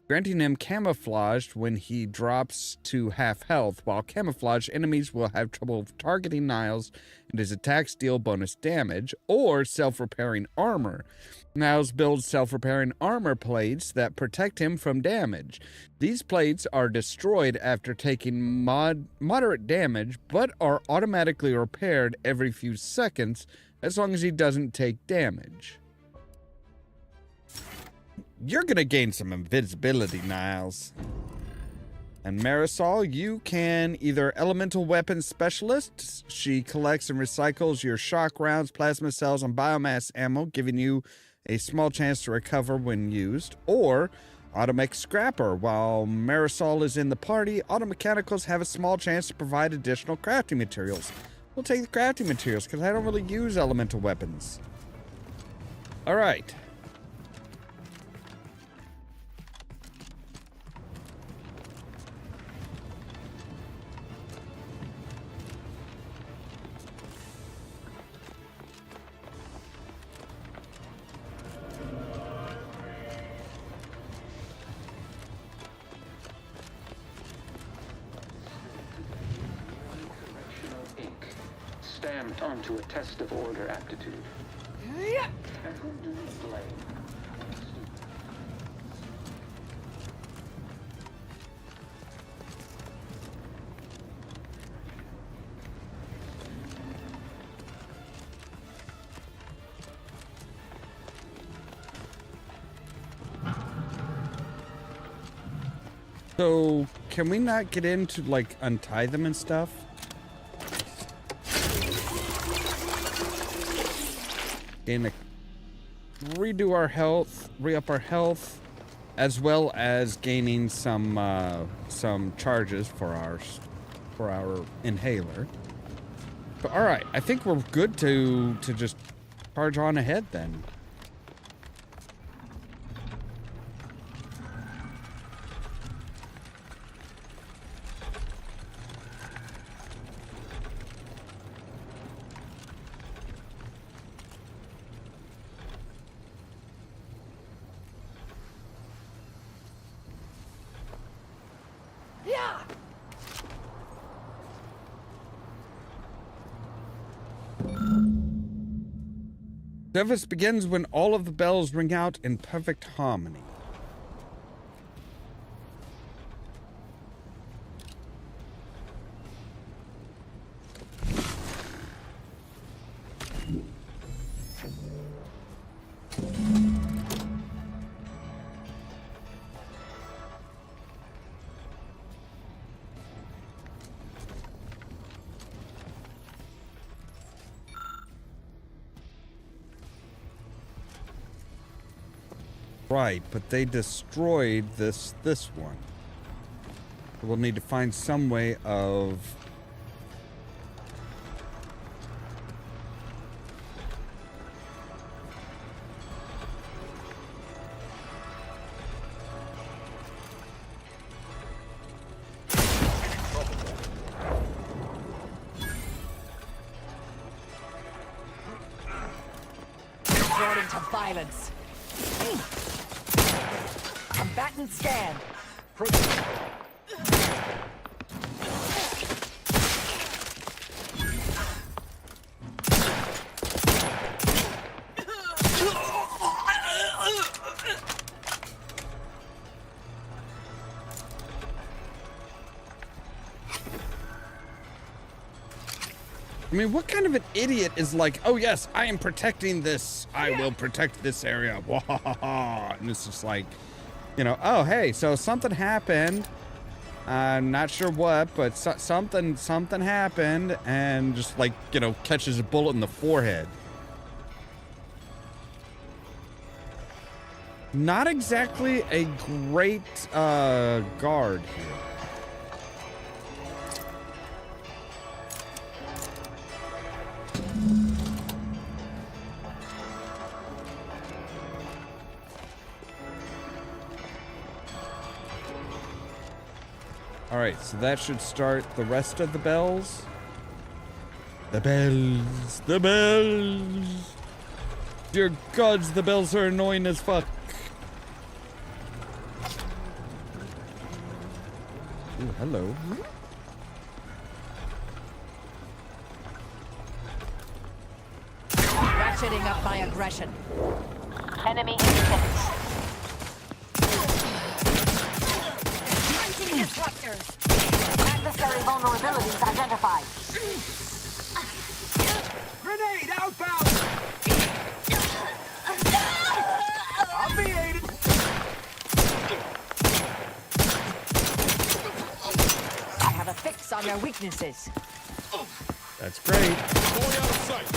granting him camouflage when he drops to half health. While camouflage, enemies will have trouble targeting Niles, and his attacks deal bonus damage. Or self-repairing armor. Niles builds self-repairing armor plates that protect him from damage. These plates are destroyed after taking moderate damage, but are automatically repaired every few seconds, as long as he doesn't take damage. You're gonna gain some invisibility, Niles. And Marisol, you can either elemental weapons specialist. She collects and recycles your shock rounds, plasma cells, and biomass ammo, giving you a small chance to recover when used. Or automech scrapper. While Marisol is in the party, automechanicals have a small chance to provide additional crafting materials. We'll take the crafting materials because I don't really use elemental weapons. All right. stamped onto a test of order aptitude. And who do you blame? So, can we not get in to, like, untie them and stuff? And redo our health, re-up our health, as well as gaining some charges for our inhaler. But all right, I think we're good to just charge on ahead then. Service begins when all of the bells ring out in perfect harmony. Right, but they destroyed this one. We'll need to find some way of... Resorting to violence. Combatant scan. I mean, what kind of an idiot is like, oh yes, I am protecting this. I will protect this area. And it's just like, you know, oh, hey, so something happened. I'm not sure what, but something happened, and just like, you know, catches a bullet in the forehead. Not exactly a great guard here. Alright, so that should start the rest of the bells. The bells! The bells! Dear gods, the bells are annoying as fuck. Ooh, hello. Ratcheting up my aggression. Enemy instinct. Disruptors. Adversary vulnerabilities identified. Grenade outbound! I'll be aided! I have a fix on their weaknesses. That's great. Going out of sight.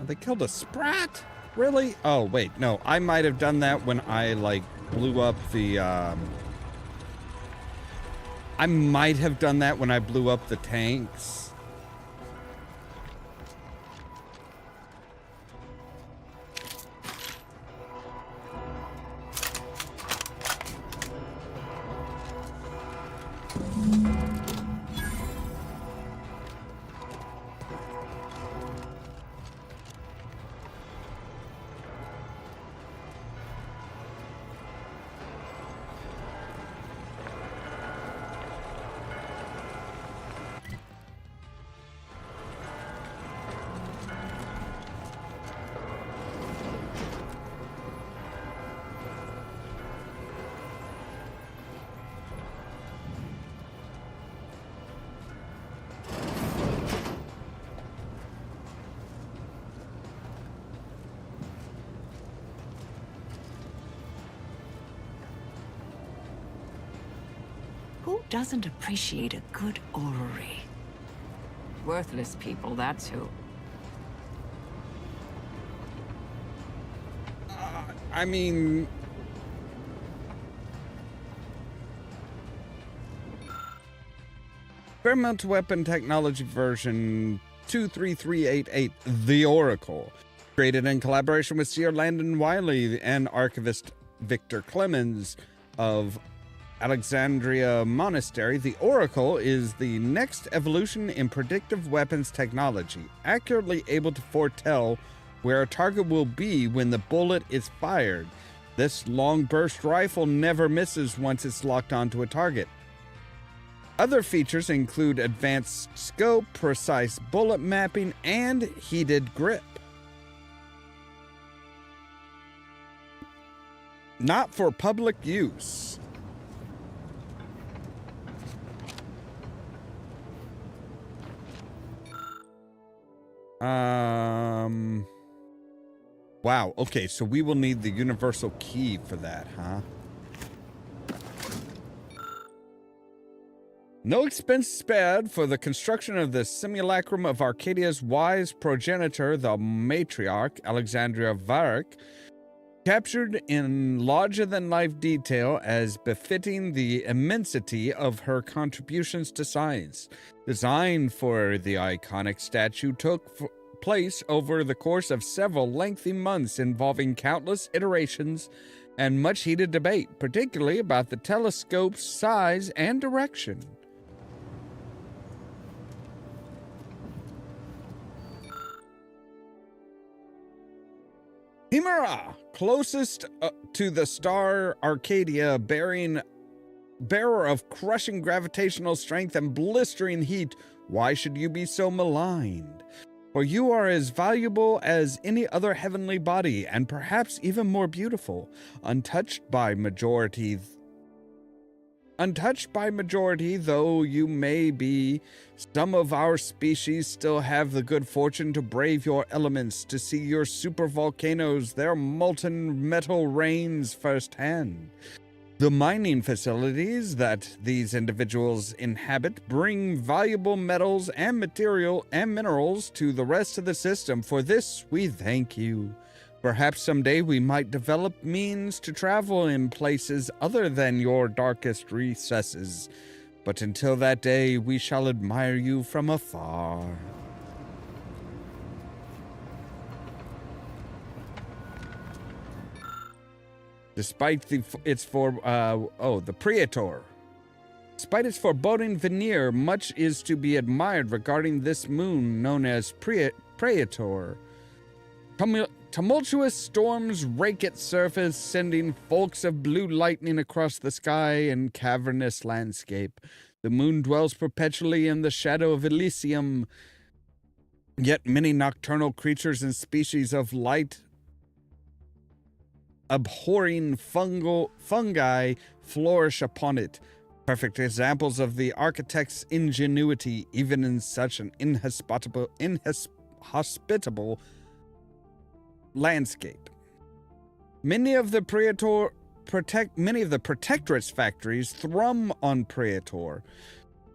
they killed a Sprat? Really? Oh, wait, no. I might have done that when I, like, blew up the, I might have done that when I blew up the tanks. Who doesn't appreciate a good orrery? Worthless people, that's who. I mean... Experimental Weapon Technology version 23388, The Oracle. Created in collaboration with Seer Landon Wiley and archivist Victor Clemens of Alexandria Monastery, the Oracle is the next evolution in predictive weapons technology, accurately able to foretell where a target will be when the bullet is fired. This long-burst rifle never misses once it's locked onto a target. Other features include advanced scope, precise bullet mapping, and heated grip. Not for public use. Wow, okay, so we will need the universal key for that, huh? No expense spared for the construction of the simulacrum of Arcadia's wise progenitor, the matriarch, Alexandria Varric, captured in larger-than-life detail as befitting the immensity of her contributions to science. Design for the iconic statue took place over the course of several lengthy months involving countless iterations and much heated debate, particularly about the telescope's size and direction. Hemera, closest to the star Arcadia, bearer of crushing gravitational strength and blistering heat, why should you be so maligned? For you are as valuable as any other heavenly body, and perhaps even more beautiful, untouched by majority, though you may be. Some of our species still have the good fortune to brave your elements, to see your supervolcanoes, their molten metal rains firsthand. The mining facilities that these individuals inhabit bring valuable metals and minerals to the rest of the system. For this, we thank you. Perhaps someday we might develop means to travel in places other than your darkest recesses. But until that day, we shall admire you from afar. Despite the Praetor. Despite its foreboding veneer, much is to be admired regarding this moon known as Praetor. Tumultuous storms rake its surface, sending folks of blue lightning across the sky and cavernous landscape. The moon dwells perpetually in the shadow of Elysium, yet many nocturnal creatures and species of light abhorring fungi flourish upon it. Perfect examples of the architect's ingenuity, even in such an inhospitable landscape. Many of the Protectorate's factories thrum on Praetor,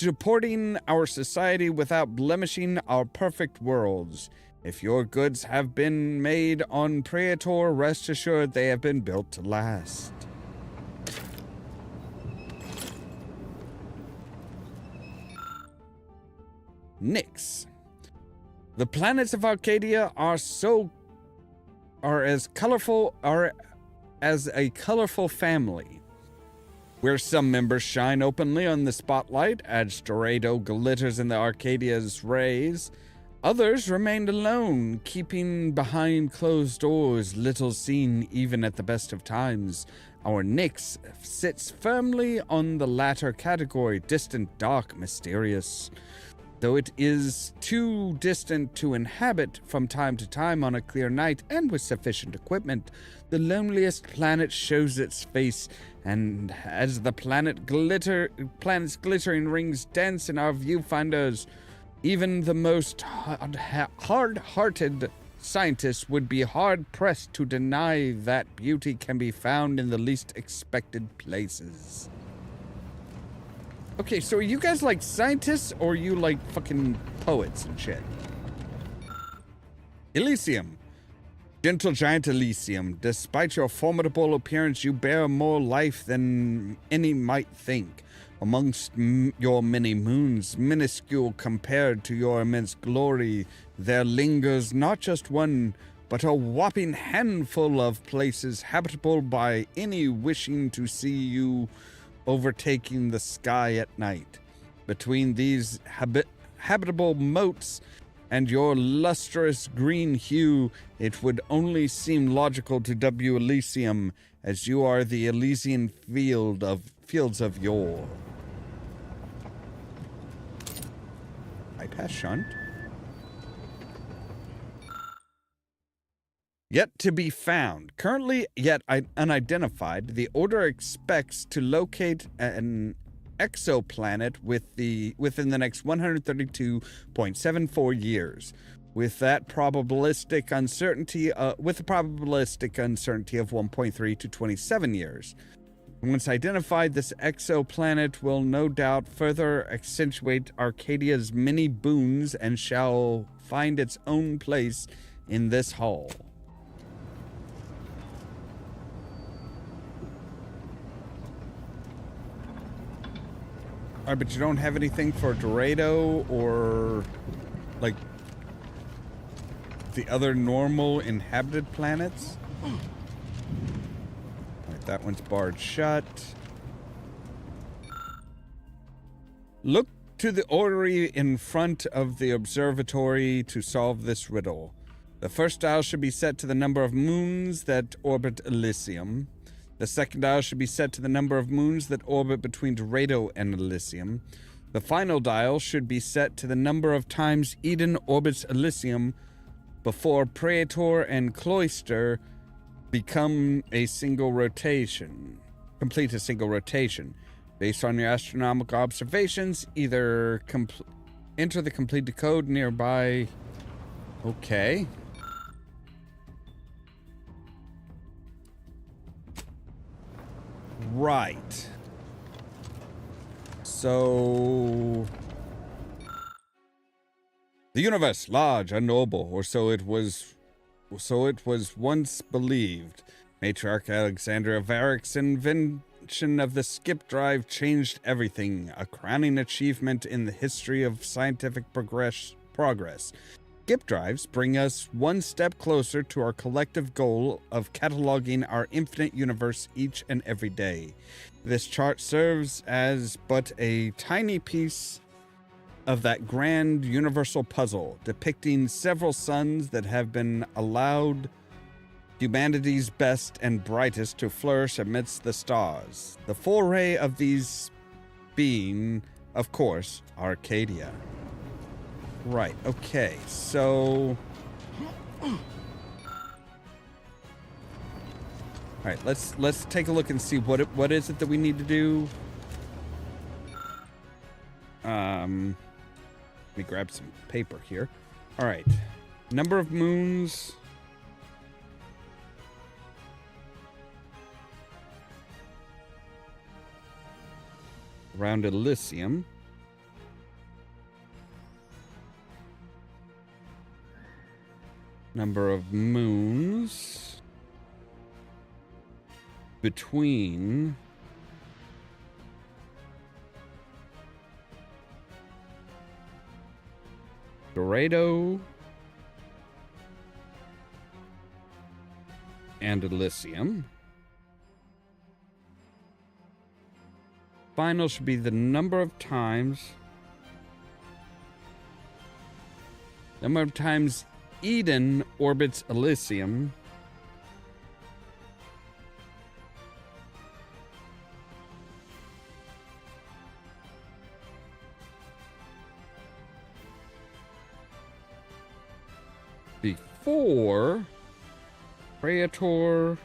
supporting our society without blemishing our perfect worlds. If your goods have been made on Praetor, rest assured they have been built to last. Nyx. The planets of Arcadia are as a colorful family, where some members shine openly on the spotlight as Dorado glitters in the Arcadia's rays. Others remained alone, keeping behind closed doors, little seen even at the best of times. Our Nyx sits firmly on the latter category, distant, dark, mysterious. Though it is too distant to inhabit from time to time on a clear night and with sufficient equipment, the loneliest planet shows its face, and as the planet's glittering rings dance in our viewfinders, even the most hard-hearted scientists would be hard-pressed to deny that beauty can be found in the least expected places. Okay, so are you guys like scientists, or are you like fucking poets and shit? Elysium. Gentle giant Elysium, despite your formidable appearance, you bear more life than any might think. Amongst your many moons, minuscule compared to your immense glory, there lingers not just one, but a whopping handful of places habitable by any wishing to see you overtaking the sky at night. Between these habitable moats and your lustrous green hue, it would only seem logical to dub Elysium, as you are the Elysian fields of yore. I pass shunt. Yet to be found. Currently yet unidentified, the Order expects to locate an exoplanet within the next 132.74 years. With a probabilistic uncertainty of 1.3 to 27 years. Once identified, this exoplanet will no doubt further accentuate Arcadia's many boons and shall find its own place in this hall. Alright, but you don't have anything for Dorado or, like, the other normal inhabited planets? Alright, that one's barred shut. Look to the orrery in front of the observatory to solve this riddle. The first dial should be set to the number of moons that orbit Elysium. The second dial should be set to the number of moons that orbit between Dorado and Elysium. The final dial should be set to the number of times Eden orbits Elysium before Praetor and Cloister complete a single rotation. Based on your astronomical observations, either enter the completed code nearby. Okay. Right. So the universe, large, unknowable, or so it was once believed. Matriarch Alexandria Varick's invention of the skip drive changed everything, a crowning achievement in the history of scientific progress. Skip drives bring us one step closer to our collective goal of cataloging our infinite universe each and every day. This chart serves as but a tiny piece of that grand universal puzzle, depicting several suns that have been allowed humanity's best and brightest to flourish amidst the stars. The foray of these being, of course, Arcadia. Right, okay, so alright, let's take a look and see what is it that we need to do. Let me grab some paper here. Alright. Number of moons. Around Elysium. number of moons between Dorado and Elysium. Final should be the number of times Eden orbits Elysium before Praetor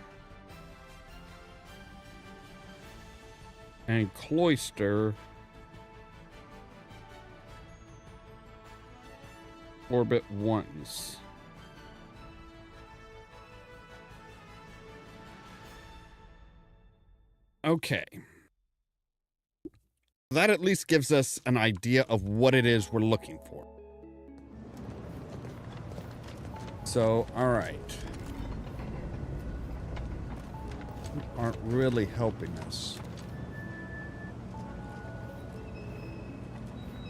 and Cloister orbit once. Okay. That at least gives us an idea of what it is we're looking for. So, all right. Aren't really helping us.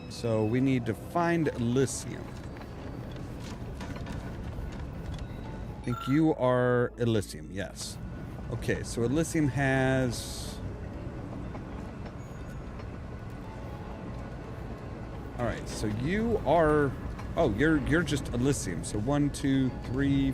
So we need to find Elysium. I think you are Elysium, yes. Okay, so Elysium has... Alright, so you are... Oh, you're just Elysium. So 1, 2, 3...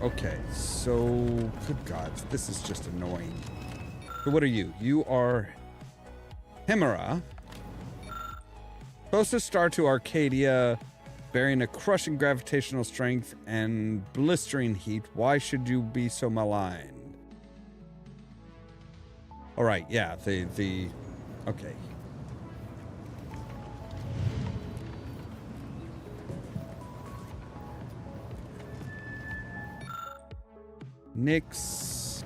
Okay, so... Good God, this is just annoying. So what are you? You are... Hemera. Closest star to Arcadia, bearing a crushing gravitational strength and blistering heat. Why should you be so maligned? Alright, yeah, the... Okay. Nyx.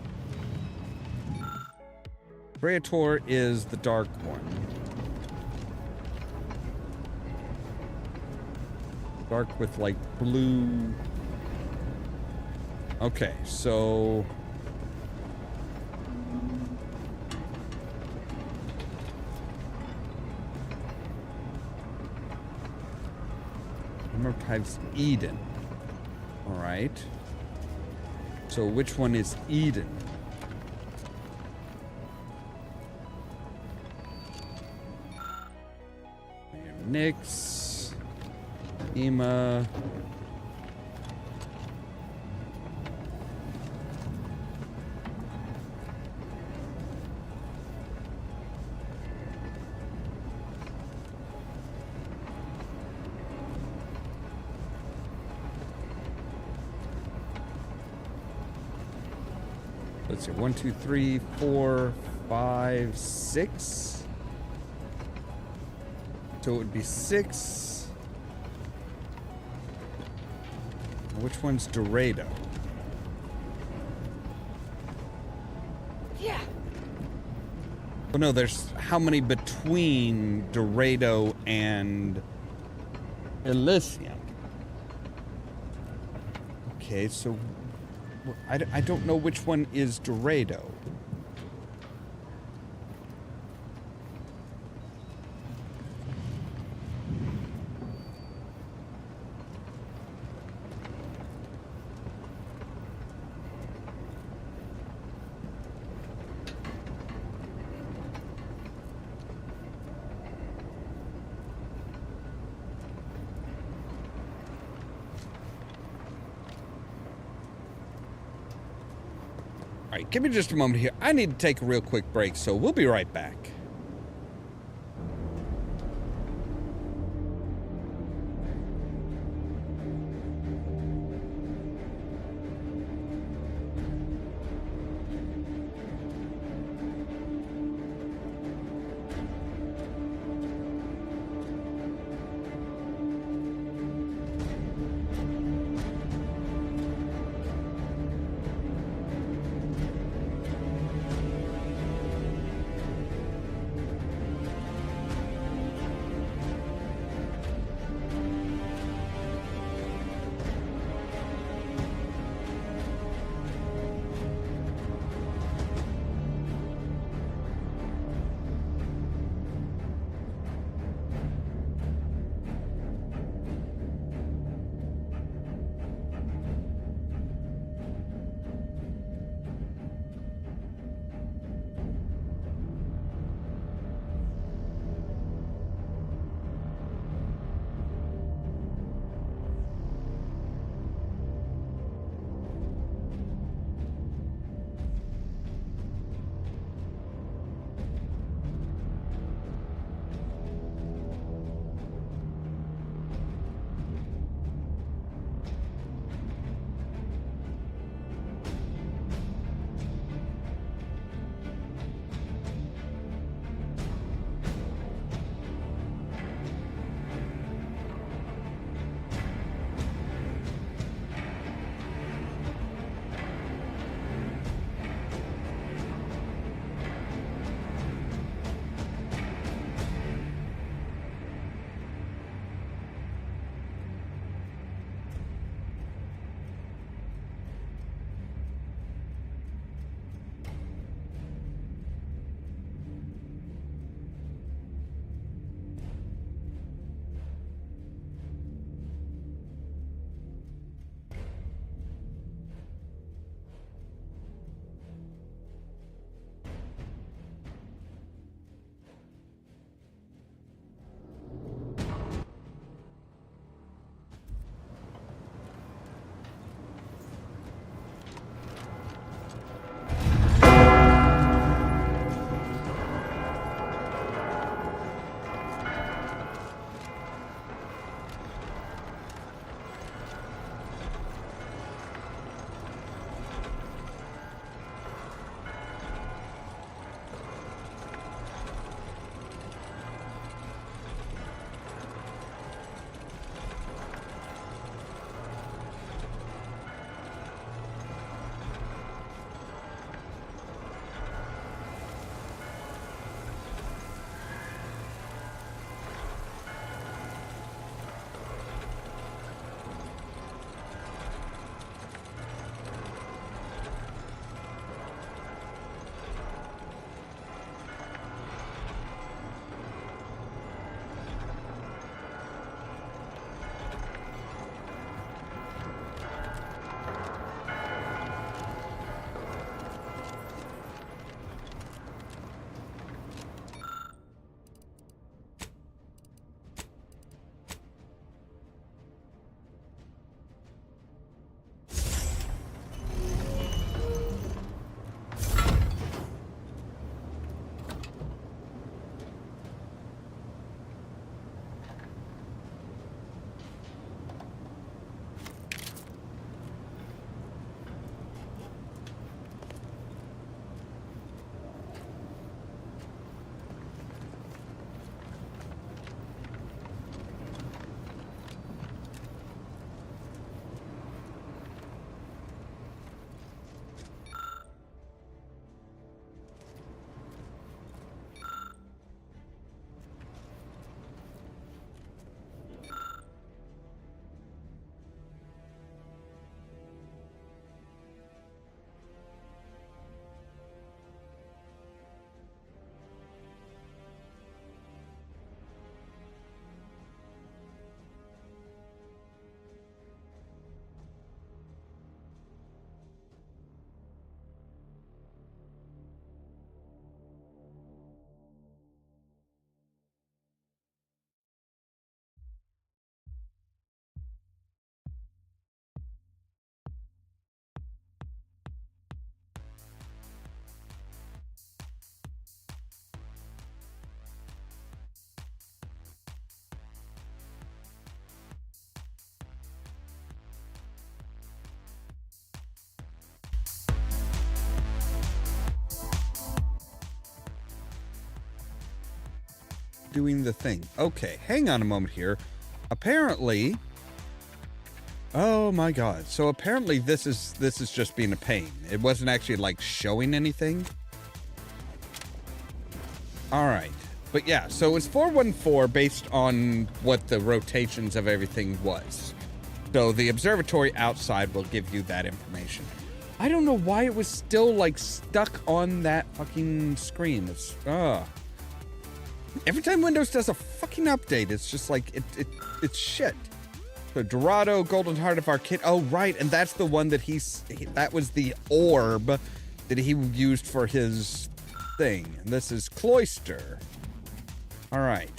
Praetor is the dark one. Dark with like blue. Okay, so number of types Eden. All right. So which one is Eden? Nyx, Ema. Let's see, 1, 2, 3, 4, 5, 6. So it would be 6. Which one's Dorado? Yeah. Oh no, there's how many between Dorado and Elysium? Okay, so I don't know which one is Dorado. All right, give me just a moment here. I need to take a real quick break, so we'll be right back. doing the thing. Okay, hang on a moment here. Apparently, oh my god. So apparently this is just being a pain. It wasn't actually like showing anything. All right. But yeah, so it's 414 based on what the rotations of everything was. So the observatory outside will give you that information. I don't know why it was still like stuck on that fucking screen. It's every time Windows does a fucking update, it's just like it's shit. So Dorado, Golden Heart of Arcade. Oh right, and that's the one that that was the orb that he used for his thing. And this is Cloister. All right.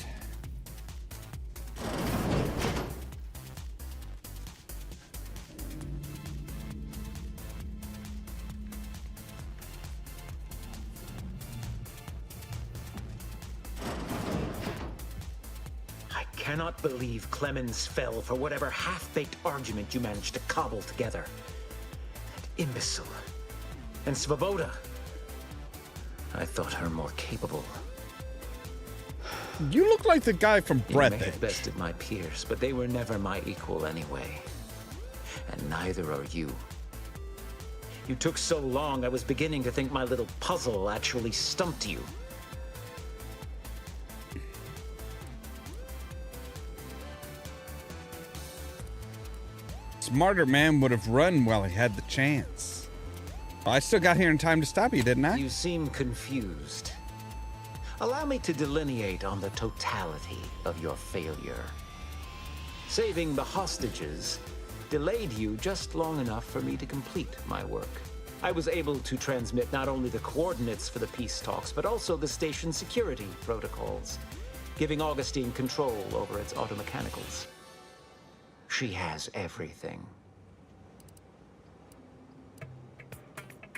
I cannot believe Clemens fell for whatever half-baked argument you managed to cobble together. That imbecile. And Svoboda. I thought her more capable. You look like the guy from Breath You may have bested my peers, but they were never my equal anyway. And neither are you. You took so long, I was beginning to think my little puzzle actually stumped you. Smarter man would have run while he had the chance. I still got here in time to stop you, didn't I? You seem confused. Allow me to delineate on the totality of your failure. Saving the hostages delayed you just long enough for me to complete my work. I was able to transmit not only the coordinates for the peace talks, but also the station security protocols, giving Augustine control over its automechanicals. She has everything.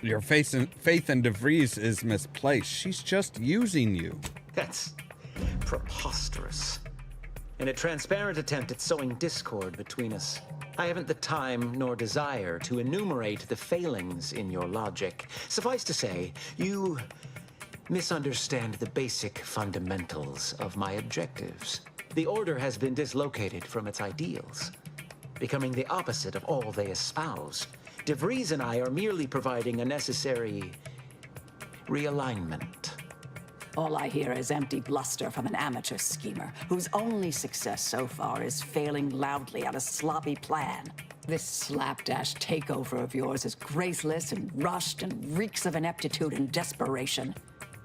Your faith in De Vries is misplaced. She's just using you. That's preposterous. In a transparent attempt at sowing discord between us, I haven't the time nor desire to enumerate the failings in your logic. Suffice to say, you misunderstand the basic fundamentals of my objectives. The Order has been dislocated from its ideals, becoming the opposite of all they espouse. De Vries and I are merely providing a necessary realignment. All I hear is empty bluster from an amateur schemer whose only success so far is failing loudly at a sloppy plan. This slapdash takeover of yours is graceless and rushed and reeks of ineptitude and desperation.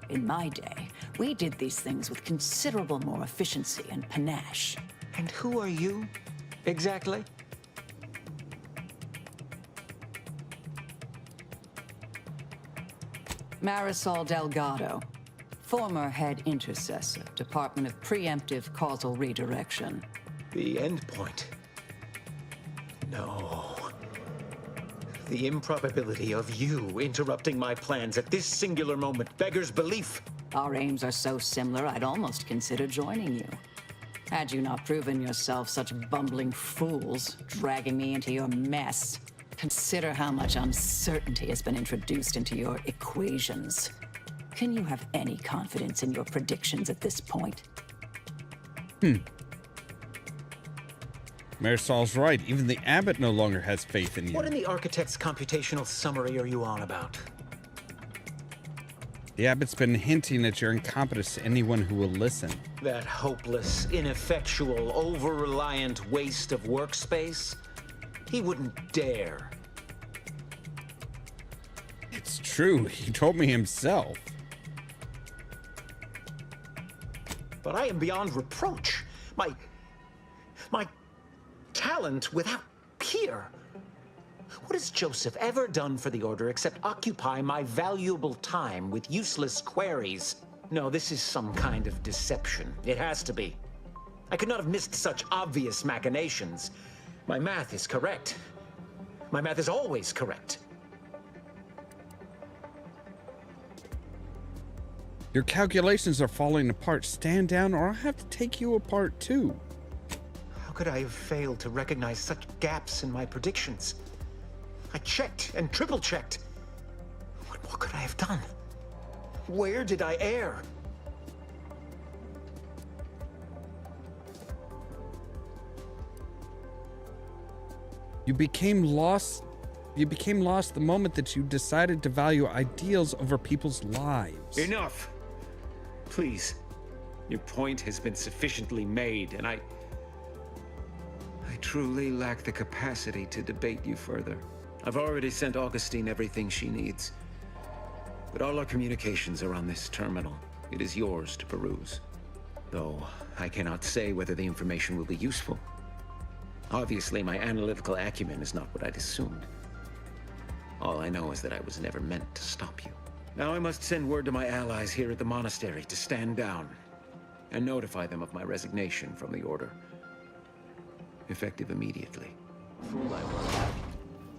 In my day, we did these things with considerable more efficiency and panache. And who are you, exactly? Marisol Delgado, former head intercessor, Department of Preemptive Causal Redirection. The endpoint. No. The improbability of you interrupting my plans at this singular moment beggars belief. Our aims are so similar, I'd almost consider joining you. Had you not proven yourself such bumbling fools, dragging me into your mess. Consider how much uncertainty has been introduced into your equations. Can you have any confidence in your predictions at this point? Marisol's right. Even the abbot no longer has faith in you. What in the architect's computational summary are you on about? The abbot's been hinting at your incompetence to anyone who will listen. That hopeless, ineffectual, over-reliant waste of workspace? He wouldn't dare. It's true. He told me himself. But I am beyond reproach. My talent without peer. What has Joseph ever done for the Order except occupy my valuable time with useless queries? No, this is some kind of deception. It has to be. I could not have missed such obvious machinations. My math is correct. My math is always correct. Your calculations are falling apart. Stand down or I'll have to take you apart too. How could I have failed to recognize such gaps in my predictions? I checked and triple-checked. What could I have done? Where did I err? You became lost the moment that you decided to value ideals over people's lives. Enough! Please. Your point has been sufficiently made, and I truly lack the capacity to debate you further. I've already sent Augustine everything she needs. But all our communications are on this terminal. It is yours to peruse. Though I cannot say whether the information will be useful. Obviously, my analytical acumen is not what I'd assumed. All I know is that I was never meant to stop you. Now I must send word to my allies here at the monastery to stand down and notify them of my resignation from the Order. Effective immediately. Fool I was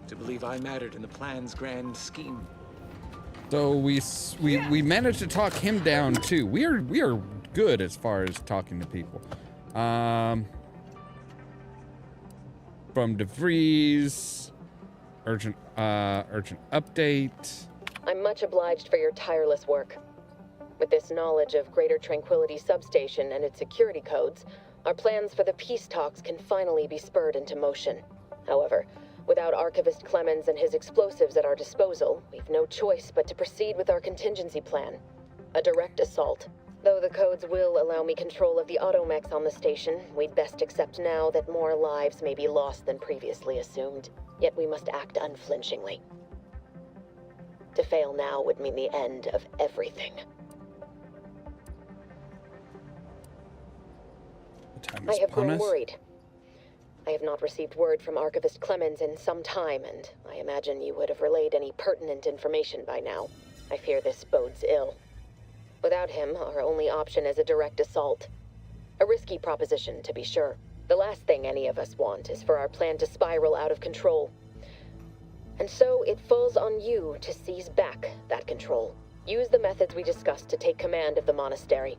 to believe I mattered in the plan's grand scheme. So we managed to talk him down too. We are good as far as talking to people. From Vries, urgent update. I'm much obliged for your tireless work. With this knowledge of Greater Tranquility Substation and its security codes, our plans for the peace talks can finally be spurred into motion. However, without Archivist Clemens and his explosives at our disposal, we've no choice but to proceed with our contingency plan. A direct assault. Though the codes will allow me control of the automechs on the station, we'd best accept now that more lives may be lost than previously assumed. Yet we must act unflinchingly. To fail now would mean the end of everything. I have grown worried. I have not received word from Archivist Clemens in some time, and I imagine you would have relayed any pertinent information by now. I fear this bodes ill. Without him, our only option is a direct assault. A risky proposition, to be sure. The last thing any of us want is for our plan to spiral out of control. And so it falls on you to seize back that control. Use the methods we discussed to take command of the monastery.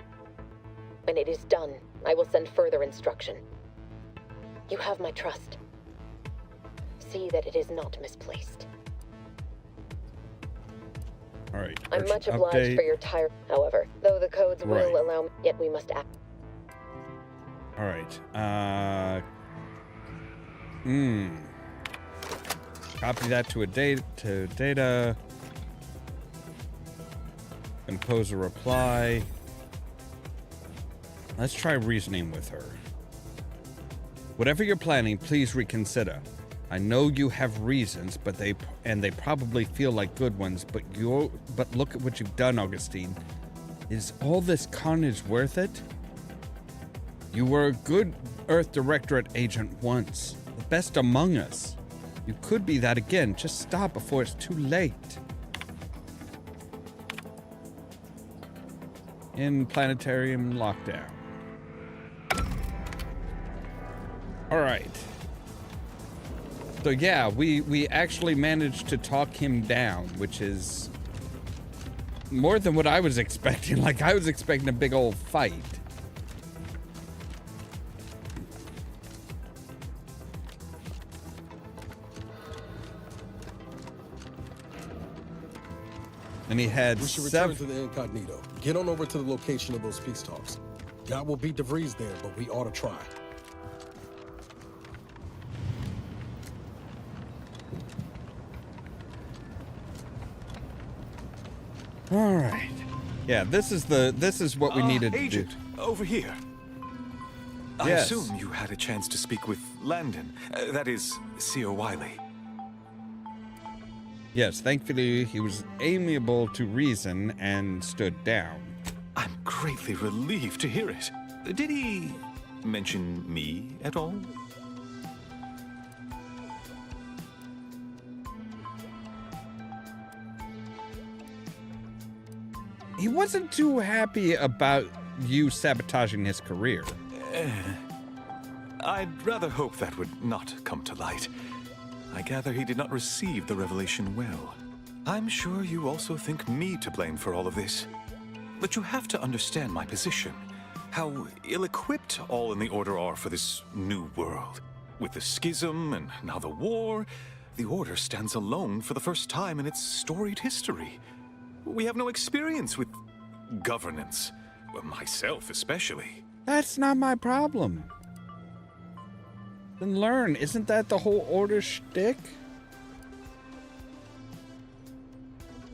When it is done, I will send further instruction. You have my trust. See that it is not misplaced. All right. I'm much obliged for your however, though the codes will allow me, yet we must act. All right. Copy that to data. Compose a reply. Let's try reasoning with her. Whatever you're planning, please reconsider. I know you have reasons, but they probably feel like good ones, but look at what you've done, Augustine. Is all this carnage worth it? You were a good Earth Directorate agent once, the best among us. You could be that again. Just stop before it's too late. In planetarium lockdown. All right. So yeah, we actually managed to talk him down, which is more than what I was expecting. Like, I was expecting a big old fight. And he had We should return to the incognito. Get on over to the location of those peace talks. God will beat Vries there, but we ought to try. All right. Yeah, this is what we needed Agent, to do. Over here. I Yes. assume you had a chance to speak with Landon. That is, Seer Wiley. Yes, thankfully he was amiable to reason and stood down. I'm greatly relieved to hear it. Did he mention me at all? He wasn't too happy about you sabotaging his career. I'd rather hope that would not come to light. I gather he did not receive the revelation well. I'm sure you also think me to blame for all of this. But you have to understand my position. How ill-equipped all in the Order are for this new world. With the schism and now the war, the Order stands alone for the first time in its storied history. We have no experience with governance. Well, myself especially. That's not my problem. Then learn. Isn't that the whole order shtick?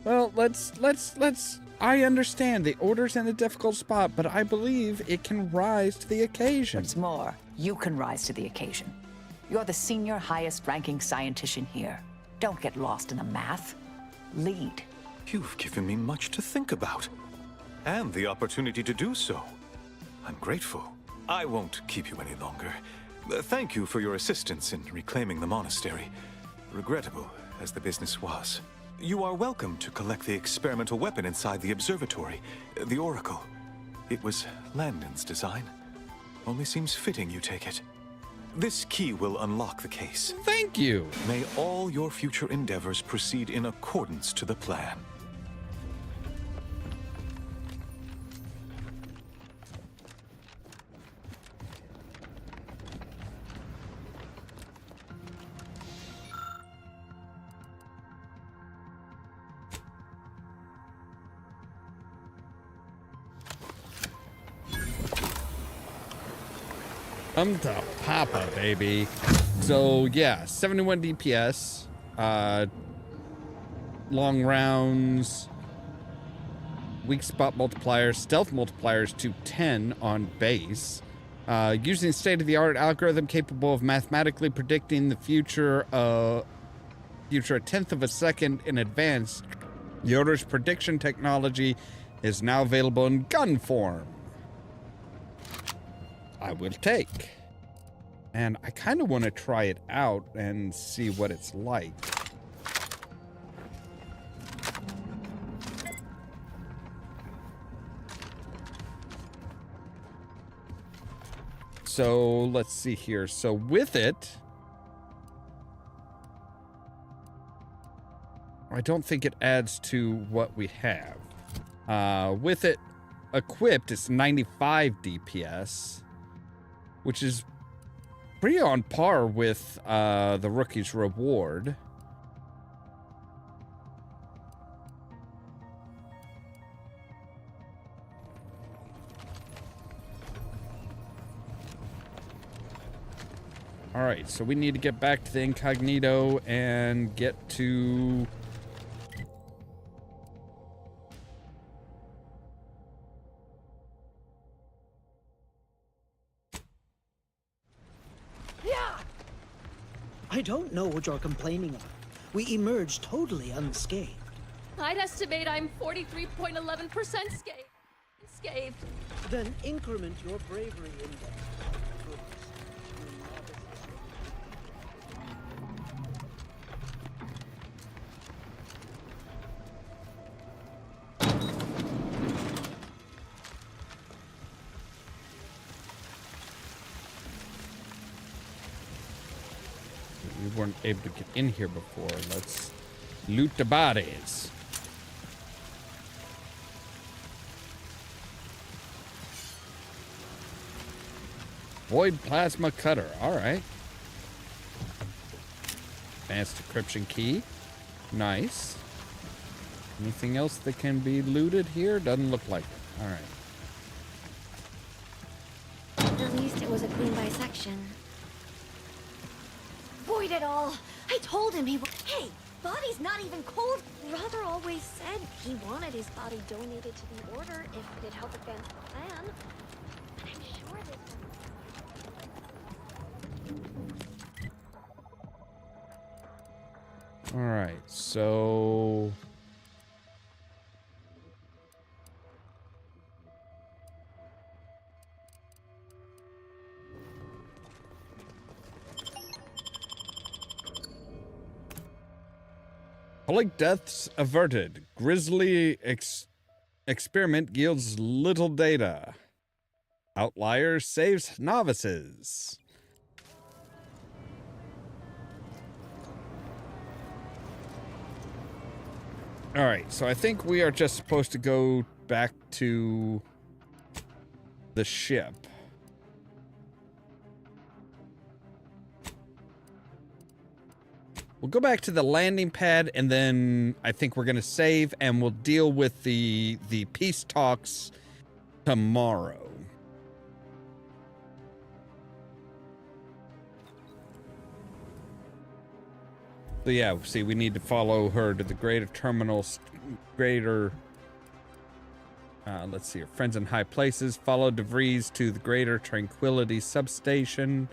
Well, let's. I understand the order's in a difficult spot, but I believe it can rise to the occasion. What's more, you can rise to the occasion. You're the senior, highest-ranking scientist here. Don't get lost in the math. Lead. You've given me much to think about, and the opportunity to do so. I'm grateful. I won't keep you any longer. Thank you for your assistance in reclaiming the monastery. Regrettable as the business was. You are welcome to collect the experimental weapon inside the observatory, the Oracle. It was Landon's design. Only seems fitting you take it. This key will unlock the case. Thank you. May all your future endeavors proceed in accordance to the plan. Come to Papa, baby. So yeah, 71 DPS, long rounds, weak spot multipliers, stealth multipliers to 10 on base. Using state-of-the-art algorithm capable of mathematically predicting the future a tenth of a second in advance, the Order's prediction technology is now available in gun form. I will take. And I kind of want to try it out and see what it's like. So let's see here. So with it, I don't think it adds to what we have. With it equipped, it's 95 DPS. Which is pretty on par with the Rookie's Reward. All right, so we need to get back to the incognito and get to... I don't know what you're complaining of. We emerged totally unscathed. I'd estimate I'm 43.11% scathed. Then increment your bravery index. We weren't able to get in here before. Let's loot the bodies. Void plasma cutter. All right. Advanced decryption key. Nice. Anything else that can be looted here? Doesn't look like it. All right. At least it was a clean bisection. Void it all! I told him he would. Hey, body's not even cold. Brother always said he wanted his body donated to the Order if it'd help advance the plan. And I'm sure this. All right, so... Public deaths averted. Grisly experiment yields little data. Outlier saves novices. All right, so I think we are just supposed to go back to the ship. We'll go back to the landing pad, and then I think we're going to save, and we'll deal with the peace talks tomorrow. So yeah, see, we need to follow her to the greater terminals, let's see, her friends in high places. Follow De Vries to the greater tranquility substation.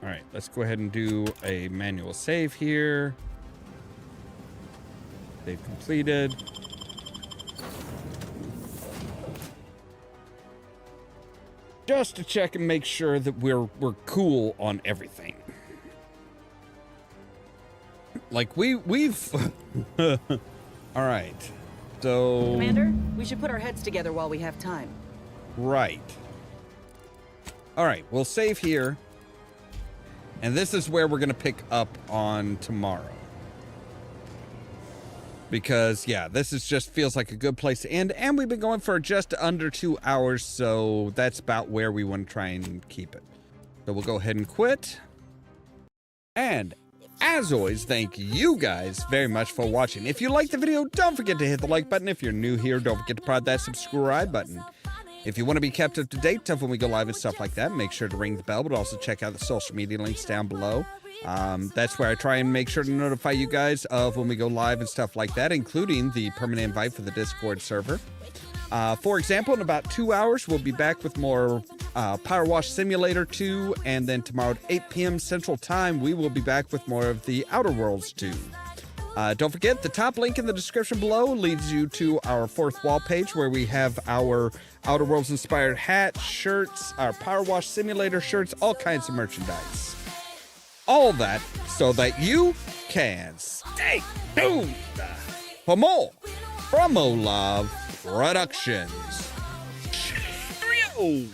All right, let's go ahead and do a manual save here. They've completed. Just to check and make sure that we're cool on everything. Like we've all right. So Commander, we should put our heads together while we have time. Right. All right, we'll save here. And this is where we're going to pick up on tomorrow. Because, yeah, this is just feels like a good place to end. And we've been going for just under 2 hours, so that's about where we want to try and keep it. So we'll go ahead and quit. And, as always, thank you guys very much for watching. If you liked the video, don't forget to hit the like button. If you're new here, don't forget to prod that subscribe button. If you want to be kept up to date of when we go live and stuff like that, make sure to ring the bell, but also check out the social media links down below. That's where I try and make sure to notify you guys of when we go live and stuff like that, including the permanent invite for the Discord server. For example, in about 2 hours, we'll be back with more Power Wash Simulator 2, and then tomorrow at 8 p.m. Central Time, we will be back with more of the Outer Worlds 2. Don't forget, the top link in the description below leads you to our fourth wall page where we have our Outer Worlds inspired hats, shirts, our Power Wash Simulator shirts, all kinds of merchandise. All that so that you can stay tuned for more from Ollamh Productions. Cheerio!